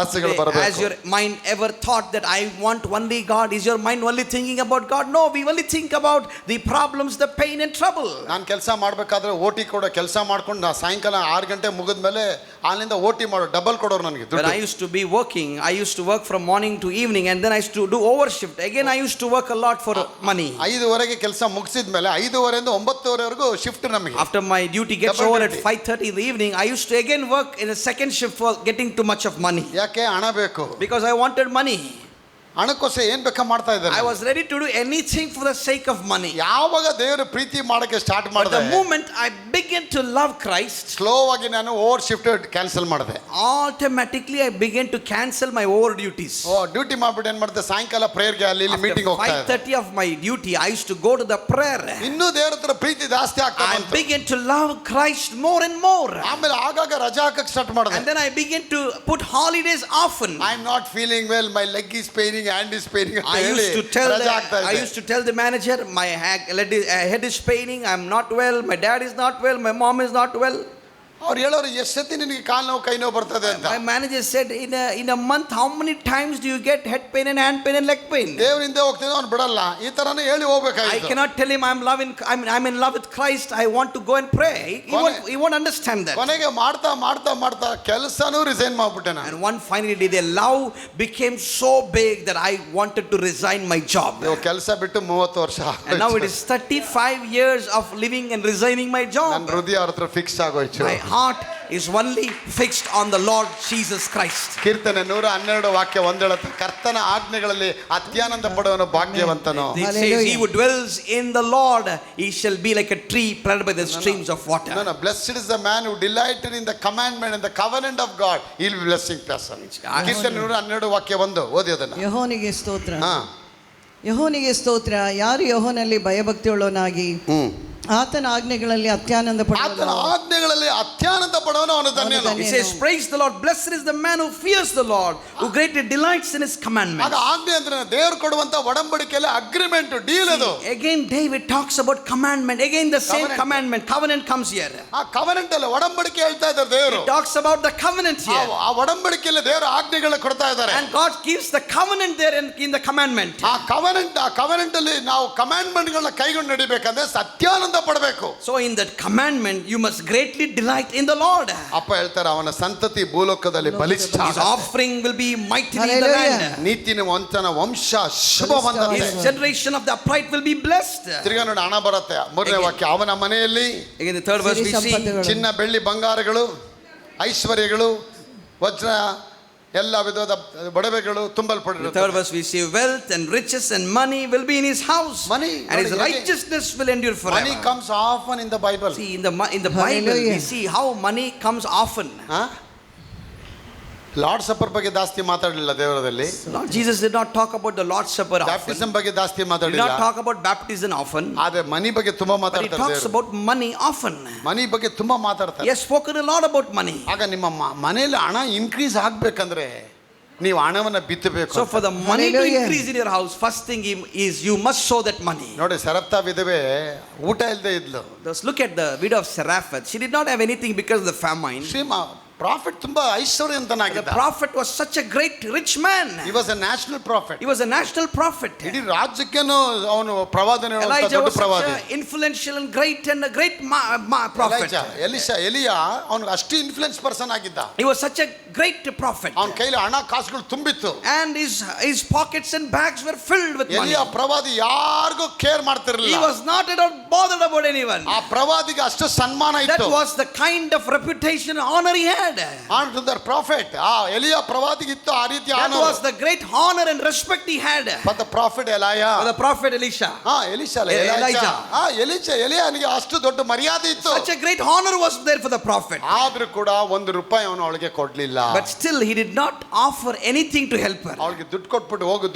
ಆಸೆಗಳು Has ಬರಬೇಕು. your mind ever thought that I want only God? Is your mind only thinking about God? No, we only think about the problems, the pain and trouble. ನಾನು ಕೆಲಸ ಮಾಡಬೇಕಾದ್ರೆ ಓಟಿ ಕೊಡೋ ಕೆಲಸ ಮಾಡ್ಕೊಂಡು ನಾ ಸಾಯಂಕಾಲ 6 ಗಂಟೆ ಮುಗಿದ್ಮೇಲೆ ಅಲ್ಲಿಂದ ಓಟಿ ಮಾಡೋ ಡಬಲ್ ಕೊಡೋರು ನನಗೆ When ದುಡ್ಡು. I used to be working, I used to work from morning to evening, and then I used to do overshift. Again, I used to work a lot for money. 5:30ಗೆ ಕೆಲಸ ಮುಗಿಸಿದ್ಮೇಲೆ 5:30 ಇಂದ 9:30ವರೆಗೂ shift ನಮಗೆ. After my duty gets Double over at duty. 5:30 in the evening, I used to again work in a second shift for getting too much of money. ಯಾಕೆ? ಹಣ ಬೇಕು. Because I wanted money. ಹಣಕ್ಕೋಸ್ಕರ ಏನ್ ಬೇಕಾ ಮಾಡ್ತಾ ಇದ್ದಾರೆ. I was ready to do anything for the sake of money. ಯಾವಾಗ ದೇವರು ಪ್ರೀತಿ ಮಾಡಕ್ಕೆ ಸ್ಟಾರ್ಟ್ But ಮಾಡಿದೆ, the moment I began to love Christ, slow ಆಗಿ ನಾನು ಓವರ್ ಶಿಫ್ಟ್ ಕ್ಯಾನ್ಸಲ್ ಮಾಡಿದೆ. automatically I began to cancel my over duties. Duty ಮಾಡ್ಬಿಟ್ಟು ಏನ್ ಮಾಡಿದೆ, ಸಾಯಂಕಾಲ ಪ್ರೇಯರ್ಗೆ ಅಲ್ಲಿ After ಮೀಟಿಂಗ್ ಹೋಗ್ತಾ ಇದ್ದೆ. 5:30 of my duty, I used to go to the prayer. ಇನ್ನೂ ದೇವರ ಹತ್ರ ಪ್ರೀತಿ ಜಾಸ್ತಿ ಆಗ್ತಾ I ಬಂತು. began to love Christ more and more. ಆಮೇಲೆ ಆಗಾಗ ರಜಾ ಹಾಕಕ್ಕೆ ಸ್ಟಾರ್ಟ್ ಮಾಡಿದೆ. And then I began to put holidays often. I am not feeling well, my leg is ಪೇನಿಂಗ್, hand is ಪೇನಿಂಗ್. I used to tell the manager, my head is paining, I'm not well, my dad is not well, my mom is not well. ಅವ್ರು ಹೇಳೋರು ಎಷ್ಟು ಸತಿ ನಿನಗೆ ಕಾಲು ನೋವು ಕೈ ನೋವು ಬರ್ತದೆ ಅಂತ. My manager said, in a month, how many times do you get head pain and hand pain and leg pain? ದೇವರಿಂದ ಹೋಗ್ತಿದ್ದ ಅವ್ನು ಬಿಡಲ್ಲ, ಈ ತರನೇ ಹೇಳಿ I ಹೋಗ್ಬೇಕಾಗಿತ್ತು. cannot tell him I'm in love with Christ, I want to go and pray. He won't understand that. ಕೊನೆಗೆ ಮಾಡ್ತಾ ಮಾಡ್ತಾ ಮಾಡ್ತಾ ಕೆಲಸನೂ ರಿಸೈನ್ ಮಾಡ್ಬಿಟ್ಟೆ ನಾನು. And one finally day, their love became so big that I wanted to resign my job. ಕೆಲಸ ಬಿಟ್ಟು 30 ವರ್ಷ And now it is 35 years of living and resigning my ನನ್ನ job. ಹೃದಯ ಅವ್ರ ಹತ್ರ ಫಿಕ್ಸ್ ಆಗೋಯ್ತು. My heart is only fixed on the Lord Jesus Christ. ಕೀರ್ತನೆ 112 ವಾಕ್ಯ 1 ಹೇಳುತ್ತೆ, ಕರ್ತನ ಆಜ್ಞೆಗಳಲ್ಲಿ ಅತ್ಯಾನಂದ ಪಡುವನು ಭಾಗ್ಯವಂತನು. It says, Hallelujah. he who dwells in the Lord, he shall be like a tree planted by the streams of water. No, blessed is the man who delighted in the commandment and the covenant of God. He will be blessing person. ಕೀರ್ತನೆ 112 ವಾಕ್ಯ 1 ಓದಿ ಅದನ್ನ. ಯೆಹೋವನಿಗೆ ಸ್ತೋತ್ರ. ಹಾ. ಯೆಹೋವನಿಗೆ ಸ್ತೋತ್ರ. ಯಾರು ಯೆಹೋವನಲ್ಲಿ ಭಯಭಕ್ತಿಯುಳ್ಳವನಾಗಿ ಆತನ ಆಜ್ಞೆಗಳಲ್ಲಿ ಅತ್ಯಾನಂದ ಆತನ ಪಡುವನು. ಆಜ್ಞೆಗಳಲ್ಲಿ ಅತ್ಯಾನಂದ ಪಡುವನು ಅವನು ಧನ್ಯನು. It says, praise the Lord, blessed is the man who fears the Lord, who greatly delights in his commandments. ಆಗ ಆಜ್ಞೆ ಅಂದ್ರೆ ದೇವರು ಕೊಡುವಂತ ಒಡಂಬಡಿಕೆಯಲ್ಲಿ ಅಗ್ರಿಮೆಂಟ್ ಡೀಲ್ ಅದು. Again David talks about commandment. Again the same covenant comes here. ಆ covenant ಅಲ್ಲ, ಒಡಂಬಡಿಕೆ ಹೇಳ್ತಾ ಇದ್ದಾರೆ ದೇವರು. He talks about the covenant here. ಆ ಒಡಂಬಡಿಕೆಯಲ್ಲಿ ದೇವರು ಆಜ್ಞೆಗಳನ್ನ ಕೊಡ್ತಾ ಇದ್ದಾರೆ. And God gives the covenant there in the commandment. ಆ ಕವನೆಂಟ್ ಅಲ್ಲಿ ನಾವು ಕಮಾಂಡ್ಮೆಂಟ್ ಗಳನ್ನ ಕೈಗೊಂಡು ನಡಿಬೇಕಂದ್ರೆ ಸತ್ಯಾನಂದ ಪಡಬೇಕು. So in that commandment you must greatly delight in the Lord. ಅಪ್ಪ ಹೇಳ್ತಾರೆ, ಅವನ ಸಂತತಿ ಭೂಲೋಕದಲ್ಲಿ ಬಲಿಷ್ಠ, His offspring will be mighty in the Hallelujah. land. ನೀತಿವಂತನ ವಂಶ ಶುಭವಂತತೆ. His generation of the upright will be blessed. ತಿರ್ಗಾ ನೋಡಿ ಹಣ ಬರುತ್ತೆ. 3ನೇ ವಾಕ್ಯ, ಅವನ ಮನೆಯಲ್ಲಿ Again the third verse we Siri see, ಸಂಪತ್ತುಗಳು. ಚಿನ್ನ ಬೆಳ್ಳಿ ಬಂಗಾರಗಳು ಐಶ್ವರ್ಯಗಳು ವಜ್ರ ಎಲ್ಲ ವಿಧದ ಬಡವೆಗಳು the third ತುಂಬಲ್ಪಟ್ಟಿರುತ್ತವೆ. verse we see, wealth and riches and money will be in his house. Money, and his ನೋಡಿ, righteousness will endure Money forever. comes often in the Bible. See in the Bible we Hallelujah. see how money comes often. Lord supper ಬಗ್ಗೆ ಜಾಸ್ತಿ ಮಾತಾಡಲಿಲ್ಲ ದೇವರದಲ್ಲಿ. Lord Jesus did not talk about the Lord's Supper often. Baptism ಬಗ್ಗೆ ಜಾಸ್ತಿ He did ಮಾತಾಡಲಿಲ್ಲ. not talk about baptism often. ಆದ್ರೆ ಮನಿ ಬಗ್ಗೆ ತುಂಬಾ But he ಮಾತಾಡ್ತಾರೆ talks ದೇವರು. about money often. ಮನಿ ಬಗ್ಗೆ ತುಂಬಾ ಮಾತಾಡ್ತಾರೆ. He has spoken a lot about money. ಆಗ ನಿಮ್ಮ ಮನೆಯಲ್ಲಿ ಹಣ ಇನ್ಕ್ರೀಸ್ ಆಗ್ಬೇಕಂದ್ರೆ ನೀವು ಹಣವನ್ನ ಬಿತ್ತಬೇಕು. So for the money to Hallelujah. increase in your house, first thing is you must sow that money. ನೋಡಿ, ಸರಪ್ತಾ ವಿಧವೆ ಊಟ ಇಲ್ಲದೆ ಇದ್ಲು. Just look at the widow of Zarephath. She did not have anything because of the famine. Profit ತುಂಬಾ The ಐಶ್ವರ್ಯವಂತನಾಗಿದ್ದ. prophet was such a great rich man. He was a national prophet. He was a national prophet. ಇಡೀ ರಾಜ್ಯಕ್ಕೇನು ಅವನು ಪ್ರವಾದನೆ Elijah ದೊಡ್ಡ was such ಪ್ರವಾದಿ. an influential and a great prophet. Elia ಅವನಿಗೆ ಅಷ್ಟು influence person ಆಗಿದ್ದ. He was such a great prophet. ಅವನ ಕೈಲಿ ಹಣ ಕಾಸುಗಳು ತುಂಬಿತ್ತು. And his pockets and bags were filled with money. Elia ಪ್ರವಾದಿ ಯಾರಿಗೂ ಕೇರ್ He ಮಾಡ್ತಿರಲಿಲ್ಲ. was not at all bothered about anyone. ಆ ಪ್ರವಾದಿಗೆ ಅಷ್ಟು ಸನ್ಮಾನ That ಇತ್ತು. was the kind of reputation and honor he had. had. Honor to the prophet. ಎಲಿಯ ಪ್ರವಾದಿಗಿತ್ತು ಆ ರೀತಿ That honor. was the great honor and respect he had. But the prophet Elijah. For the prophet Elisha. Elijah. ಎಲಿಯನಿಗೆ ಅಷ್ಟು ದೊಡ್ಡ ಮರ್ಯಾದೆ ಇತ್ತು. Such a great honor was there for the prophet. ಆದ್ರೂ ಕೂಡ ₹1 ಅವನು ಅವಳಿಗೆ ಕೊಡ್ಲಿಲ್ಲ. But still he did not offer anything to help her. ಅವಳಿಗೆ ದುಡ್ಡು ಕೊಟ್ಬಿಟ್ಟು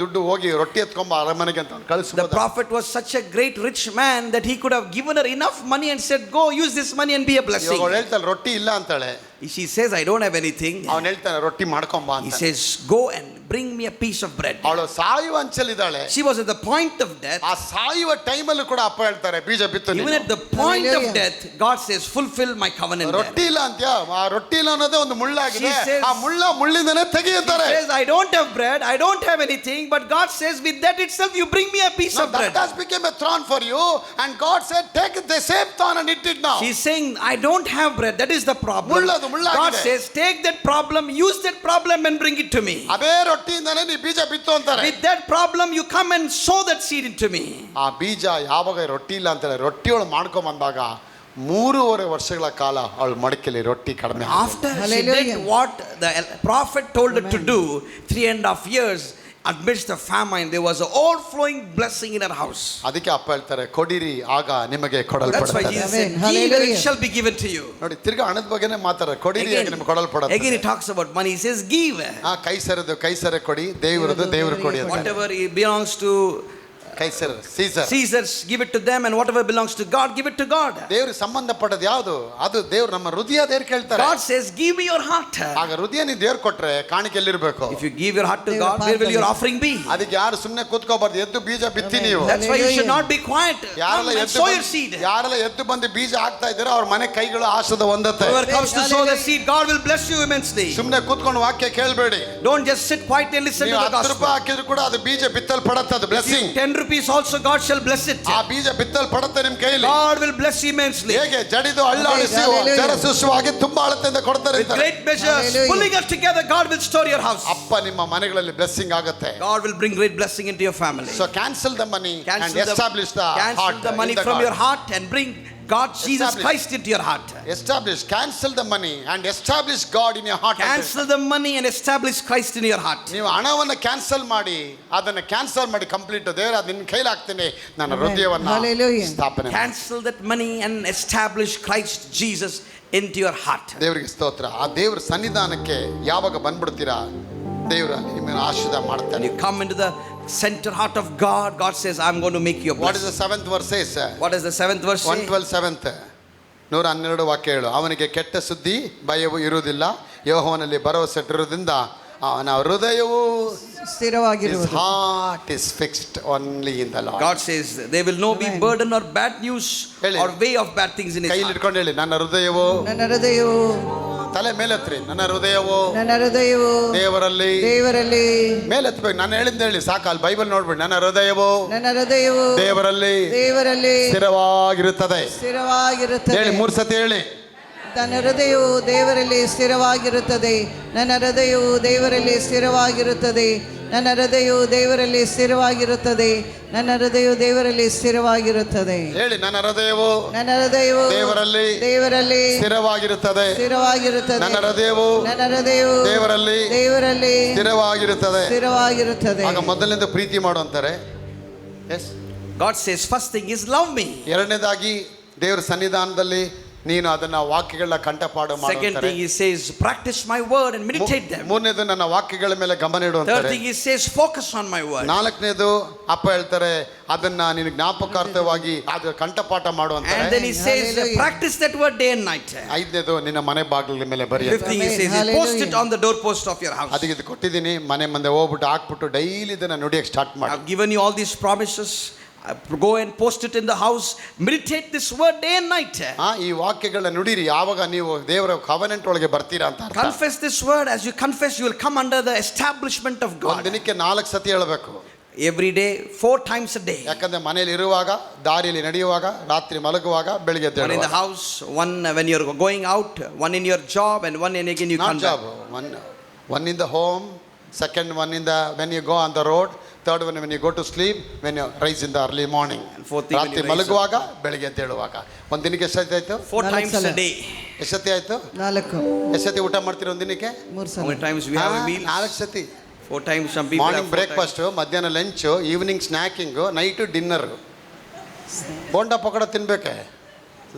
ಹೋಗಿ ರೊಟ್ಟಿ ಎತ್ಕೊಂಬ ಅರಮನೆಗೆ ಅಂತ The ಕಳಿಸ್ಬೋದು. prophet was such a great rich man that he could have given her enough money and said, go use this money and be a blessing. ಅವಳು ಹೇಳ್ತಾಳೆ ರೊಟ್ಟಿ ಇಲ್ಲ ಅಂತಾಳೆ. She says, I don't have anything. ಅವನು ಹೇಳ್ತಾನೆ ರೊಟ್ಟಿ ಮಾಡ್ಕೊಂಬ He ಅಂತ. says, go and bring me a piece of bread. ಅವಳು ಸಾಯುವ ಅಂಚಲಿದ್ದಾಳೆ. She was at the point of death. ಆ ಸಾಯುವ ಟೈಮಲ್ಲೂ ಕೂಡ ಅಪ್ಪ ಹೇಳ್ತಾರೆ ಬೀಜ ಬಿತ್ತು Even ನೀನು. at the point of Hallelujah. death, God says, fulfill my covenant. ರೊಟ್ಟಿ ಇಲ್ಲ ಅಂತ್ಯಾ, ಆ ರೊಟ್ಟಿ ಇಲ್ಲ ಅನ್ನೋದೇ ಒಂದು ಮುಳ್ಳಾಗಿದೆ. She says- ಆ ಮುಳ್ಳಿಂದನೇ ತೆಗಿ He ಅಂತಾರೆ. says, I don't have bread, I don't have anything, but God says, with that itself, you bring me a piece of bread. That has become a thorn for you, and God said, take the same thorn and eat it now. She's saying, I don't have bread, that is the problem. ಮುಳ್ಳಾಗಿದೆ. God says, take that problem, use that problem and bring it to me. ಅದೇ ರೊಟ್ಟಿಯಿಂದನೇ ನೀ ಬೀಜ ಬಿತ್ತು ಅಂತಾರೆ. With that problem, you come and sow that seed into me. ಆ ಬೀಜ ಯಾವಾಗ ರೊಟ್ಟಿ ಇಲ್ಲ ಅಂತಾರೆ ರೊಟ್ಟಿಯೊಳು ಮಾಡ್ಕೊಂಡ್ ಬಂದಾಗ 3.5 ವರ್ಷಗಳ ಕಾಲ ಅವಳು ಮಡಕೆಲಿ ರೊಟ್ಟಿ ಕಡಿಮೆ. After she Hallelujah. did what the prophet told her to do, 3.5 years, amidst the famine, there was an overflowing blessing in her house. ಅದಕ್ಕೆ ಅಪ್ಪ ಹೇಳ್ತಾರೆ ಕೊಡಿರಿ ಆಗ ನಿಮಗೆ That's why ಕೊಡಲ್ಪಡುತ್ತದೆ. Jesus Amen. said, give and it Hallelujah. shall be given to you. ನೋಡಿ ತಿರ್ಗಾ ಹಣದ ಬಗ್ಗೆನೇ ಮಾತಾಡ್ತಾರೆ ಕೊಡಿರಿ ಆಗ ನಿಮಗೆ ಕೊಡಲ್ಪಡುತ್ತೆ. Again he talks about money. He says, give. ಕೈಸರದು ಕೊಡಿ, ದೇವರು ಕೊಡಿ ಅಂತ. Whatever belongs to ಕೈಸರ Caesar. Caesars, give it to them, and whatever belongs to God, give it to God. ದೇವ್ರಿಗೆ ಸಂಬಂಧಪಟ್ಟದ್ದು ಯಾವುದು ಅದು ದೇವ್ರು ನಮ್ಮ ಹೃದಯ ದೇವ್ರು ಕೇಳ್ತಾರೆ. God says, give me your heart. ಆಗ ಹೃದಯ ನೀ ದೇವ್ರು ಕೊಟ್ರೆ ಕಾಣಿಕೆ ಎಲ್ಲಿರ್ಬೇಕು? If you give your heart to God, where will your offering be? ಅದಕ್ಕೆ ಯಾರು ಸುಮ್ಮನೆ ಕೂತ್ಕೋಬಾರ್ದು, ಎದ್ದು ಬೀಜ ಬಿತ್ತಿ ನೀವು. That's why you should not be quiet. ಯಾರೆಲ್ಲ Come and ಎದ್ದು sow your seed. ಯಾರೆಲ್ಲ ಎದ್ದು ಬಂದು ಬೀಜ ಹಾಕ್ತಾ ಇದ್ದೀರೋ ಅವ್ರ ಮನೆ ಕೈಗಳು ಆಶದ ಹೊಂದತ್ತೆ. Whoever comes to sow the seed, God will bless you immensely. ಸುಮ್ಮನೆ ಕೂತ್ಕೊಂಡು ವಾಕ್ಯ ಕೇಳಬೇಡಿ. Don't just sit quietly and listen to ನೀವು the ₹10 gospel. ಹಾಕಿದ್ರು ಕೂಡ ಅದು ಬೀಜ ಬಿತ್ತಲ್ಪಡತ್ತೆ, ಅದು blessing. 10 rupees also God shall bless it. ಆ ಬೀಜ ಬಿತ್ತಲ್ಪಡತ್ತೆ ನಿಮ್ಮ ಕೈಯಲ್ಲಿ. God will bless you immensely. ಹೇಗೆ ಜಡಿದು ಅಳ್ಳಾಡಿಸಿ Hallelujah. ಜರಸುಸುವಾಗಿ ತುಂಬಾ ಅಳತೆಯಿಂದ ಕೊಡ್ತಾರೆ With ಅಂತಾರೆ. great measures, Hallelujah. pulling us together, God will store your house. ಅಪ್ಪ ನಿಮ್ಮ ಮನೆಗಳಲ್ಲಿ ಬ್ಲೆಸ್ಸಿಂಗ್ ಆಗುತ್ತೆ. God will bring great blessing into your family. So cancel the money and establish the cancel heart. the money in the from God. your heart and bring God, Jesus Establish. Christ into your heart. Cancel the money and establish God in your heart. Cancel the money and establish Christ in your heart. ನೀವು ಹಣವನ್ನು cancel ಮಾಡಿ ಅದನ್ನ cancel ಮಾಡಿ complete ದೇವರ ನಿನ್ನ ಕೈಲಿ ಹಾಕ್ತೀನಿ ನನ್ನ ಹೃದಯವನ್ನ Hallelujah. ಸ್ಥಾಪನೆ ಮಾಡಿ. Cancel that money and establish Christ Jesus into your heart. ದೇವರಿಗೆ ಸ್ತೋತ್ರ. ಆ ದೇವರ ಸನ್ನಿಧಾನಕ್ಕೆ ಯಾವಾಗ ಬಂದ್ಬಿಡ್ತೀರಾ ದೇವರು ನಿಮ್ಮನ್ನು ಆಶೀರ್ವಾದ When ಮಾಡ್ತಾನೆ. you come into the center heart of God, God says, I'm going to make you a What is blessing. the 7th verse says? What is the 7th verse say? 112 7th 112 ವಾಕ್ಯ ಹೇಳು. ಅವನಿಗೆ ಕೆಟ್ಟ ಸುದ್ದಿ ಭಯವು ಇರುವುದಿಲ್ಲ, ಯೆಹೋವನಲ್ಲಿ ಭರವಸೆ ಇಟ್ಟಿರುವುದರಿಂದ ಅವನ ಹೃದಯವು his ಸ್ಥಿರವಾಗಿರುವುದು. heart is fixed only in the Lord. God says there will no be Amen. burden or bad news ಹೇಳಿ. or way of bad things in his ಕೈಲಿ heart. ಇಟ್ಕೊಂಡು ಹೇಳಿ ನನ್ನ ಹೃದಯವು, ನನ್ನ ಹೃದಯವು, ತಲೆ ಮೇಲೆತ್ರಿ, ನನ್ನ ಹೃದಯವು ನನ್ನ ಹೃದಯವು ದೇವರಲ್ಲಿ ದೇವರಲ್ಲಿ, ಮೇಲೆತ್ತಬೇಕು. ನಾನು ಹೇಳಿಂದ ಹೇಳಿ ಸಾಕು, ಅಲ್ಲಿ ಬೈಬಲ್ ನೋಡ್ಬಿಡಿ. ನನ್ನ ಹೃದಯವು ನನ್ನ ಹೃದಯವು ದೇವರಲ್ಲಿ ದೇವರಲ್ಲಿ ಸ್ಥಿರವಾಗಿರುತ್ತದೆ. ಸ್ಥಿರವಾಗಿರುತ್ತದೆ. ಹೇಳಿ 3 ಸತಿ ಹೇಳಿ. ನನ್ನ ಹೃದಯವು ದೇವರಲ್ಲಿ ಸ್ಥಿರವಾಗಿರುತ್ತದೆ, ನನ್ನ ಹೃದಯವು ದೇವರಲ್ಲಿ ಸ್ಥಿರವಾಗಿರುತ್ತದೆ, ನನ್ನ ಹೃದಯವು ದೇವರಲ್ಲಿ ಸ್ಥಿರವಾಗಿರುತ್ತದೆ, ನನ್ನ ಹೃದಯವು ದೇವರಲ್ಲಿ ಸ್ಥಿರವಾಗಿರುತ್ತದೆ. ಹೇಳಿ ನನ್ನ ಹೃದಯವು ನನ್ನ ಹೃದಯವು ದೇವರಲ್ಲಿ ದೇವರಲ್ಲಿ ಸ್ಥಿರವಾಗಿರುತ್ತದೆ. ಸ್ಥಿರವಾಗಿರುತ್ತದೆ. ನನ್ನ ಹೃದಯವು ನನ್ನ ಹೃದಯವು ದೇವರಲ್ಲಿ ದೇವರಲ್ಲಿ ಸ್ಥಿರವಾಗಿರುತ್ತದೆ. ಸ್ಥಿರವಾಗಿರುತ್ತದೆ. ಆಗ ಮೊದಲನೇದು ಪ್ರೀತಿ ಮಾಡು ಅಂತಾರೆ. S. God says first thing is love me. ಎರಡನೇದಾಗಿ ದೇವರ ಸನ್ನಿಧಾನದಲ್ಲಿ ನೀನು ಅದನ್ನ ವಾಕ್ಯಗಳನ್ನ ಕಂಠಪಾಠ ಮಾಡು Second ಅಂತಾರೆ. thing he says practice my word and meditate them. ಮೂರನೇದು ನನ್ನ ವಾಕ್ಯಗಳ ಮೇಲೆ ಗಮನ ಇಡು Third ಅಂತಾರೆ. thing he says focus on my word. ನಾಲ್ಕನೇದು ಅಪ್ಪ ಹೇಳ್ತಾರೆ ಅದನ್ನ ನೀನು ಜ್ಞಾಪಕಾರ್ಥವಾಗಿ ಅದು ಕಂಠಪಾಠ ಮಾಡು And then ಅಂತಾರೆ. he says Hallelujah. practice that word day and night. ಐದನೇದು ನಿನ್ನ ಮನೆ ಬಾಗಿಲ ಮೇಲೆ ಬರೆಯ. Fifth thing he Amen. says post it Hallelujah. on the doorpost of your house. ಅದಕ್ಕೆ ಇದು ಕೊಟ್ಟಿದ್ದೀನಿ, ಮನೆ ಮುಂದೆ ಹೋಗ್ಬಿಟ್ಟು ಹಾಕ್ಬಿಟ್ಟು ಡೈಲಿ ಇದನ್ನ ನುಡಿಯಕ್ಕೆ ಸ್ಟಾರ್ಟ್ ಮಾಡಿ. I've given you all these promises. Go and post it in the house. Meditate this word day and night. ಈ ವಾಕ್ಯಗಳನ್ನ ನುಡಿರಿ, ಯಾವಾಗ ನೀವು ದೇವರ ಕವನೆಂಟ್ ಒಳಗೆ ಬರ್ತೀರಾ ಅಂತ ಅರ್ಥ. Confess this word. As you confess, you will come under the establishment of ಒಂದು God. ದಿನಕ್ಕೆ 4 ಸತಿ ಹೇಳಬೇಕು. Every day, 4 times a day. ಯಾಕಂದ್ರೆ ಮನೆಯಲ್ಲಿ ಇರುವಾಗ, ದಾರಿಯಲ್ಲಿ ನಡೆಯುವಾಗ, ರಾತ್ರಿ ಮಲಗುವಾಗ, ಬೆಳಿಗ್ಗೆ One in the house, one when you're going out, one in your job, and one in again you come job. back. One in the home, second one in the when you go on the road, third one when you go to sleep, when you rise in the early morning. fourth thing when ರಾತ್ರಿ you rise ಮಲಗುವಾಗ, ಬೆಳಿಗ್ಗೆ ಎದ್ದೇಳುವಾಗ. ಒಂದು ದಿನಕ್ಕೆ ಎಷ್ಟೊತ್ತಾಯ್ತು? 4 ನಾಲ್ಕು times ಸಲ. a day. ಎಷ್ಟೊತ್ತಿ ಆಯ್ತು? 4 ಎಷ್ಟೊತ್ತಿ ಊಟ ಮಾಡ್ತೀರಿ ಒಂದು ದಿನಕ್ಕೆ? 3 How many ಸಲ times we have a meal? 4 ಸತಿ. 4 times. Some people morning have 4 times. Breakfast, ಮಧ್ಯಾಹ್ನ lunch, evening snacking, night dinner. Bonda pakoda ತಿನ್ಬೇಕೆ?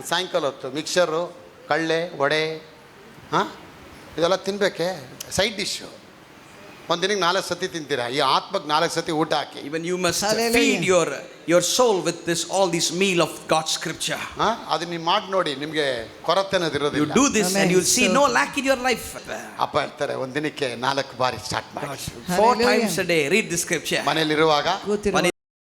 ಸಾಯಂಕಾಲ ಹೊತ್ತು ಮಿಕ್ಸರು, ಕಳ್ಳೆ, ವಡೆ, ಹಾಂ ಇದೆಲ್ಲ ತಿನ್ಬೇಕೆ? Side dish. ಒಂದು ದಿನಕ್ಕೆ 4 ಸತಿ ತಿಂತೀರಾ. ಈ ಆತ್ಮಕ್ಕೆ 4 ಸತಿ ಊಟ ಹಾಕಿ. Even you must Hallelujah. feed your soul with this meal of God's scripture. ಹಾಂ ಅದು ನೀವು ಮಾಡಿ ನೋಡಿ, ನಿಮಗೆ ಕೊರತೆ ಅನ್ನೋದು You ಇರೋದಿಲ್ಲ. do this Amen. and you'll see no lack in your life. ಅಪ್ಪ ಹೇಳ್ತಾರೆ ಒಂದು ದಿನಕ್ಕೆ 4 ಬಾರಿ ಸ್ಟಾರ್ಟ್ ಮಾಡಿ. 4 Hallelujah. times a day read the scripture. ಮನೇಲಿರುವಾಗ, ಕೂತಿರುವ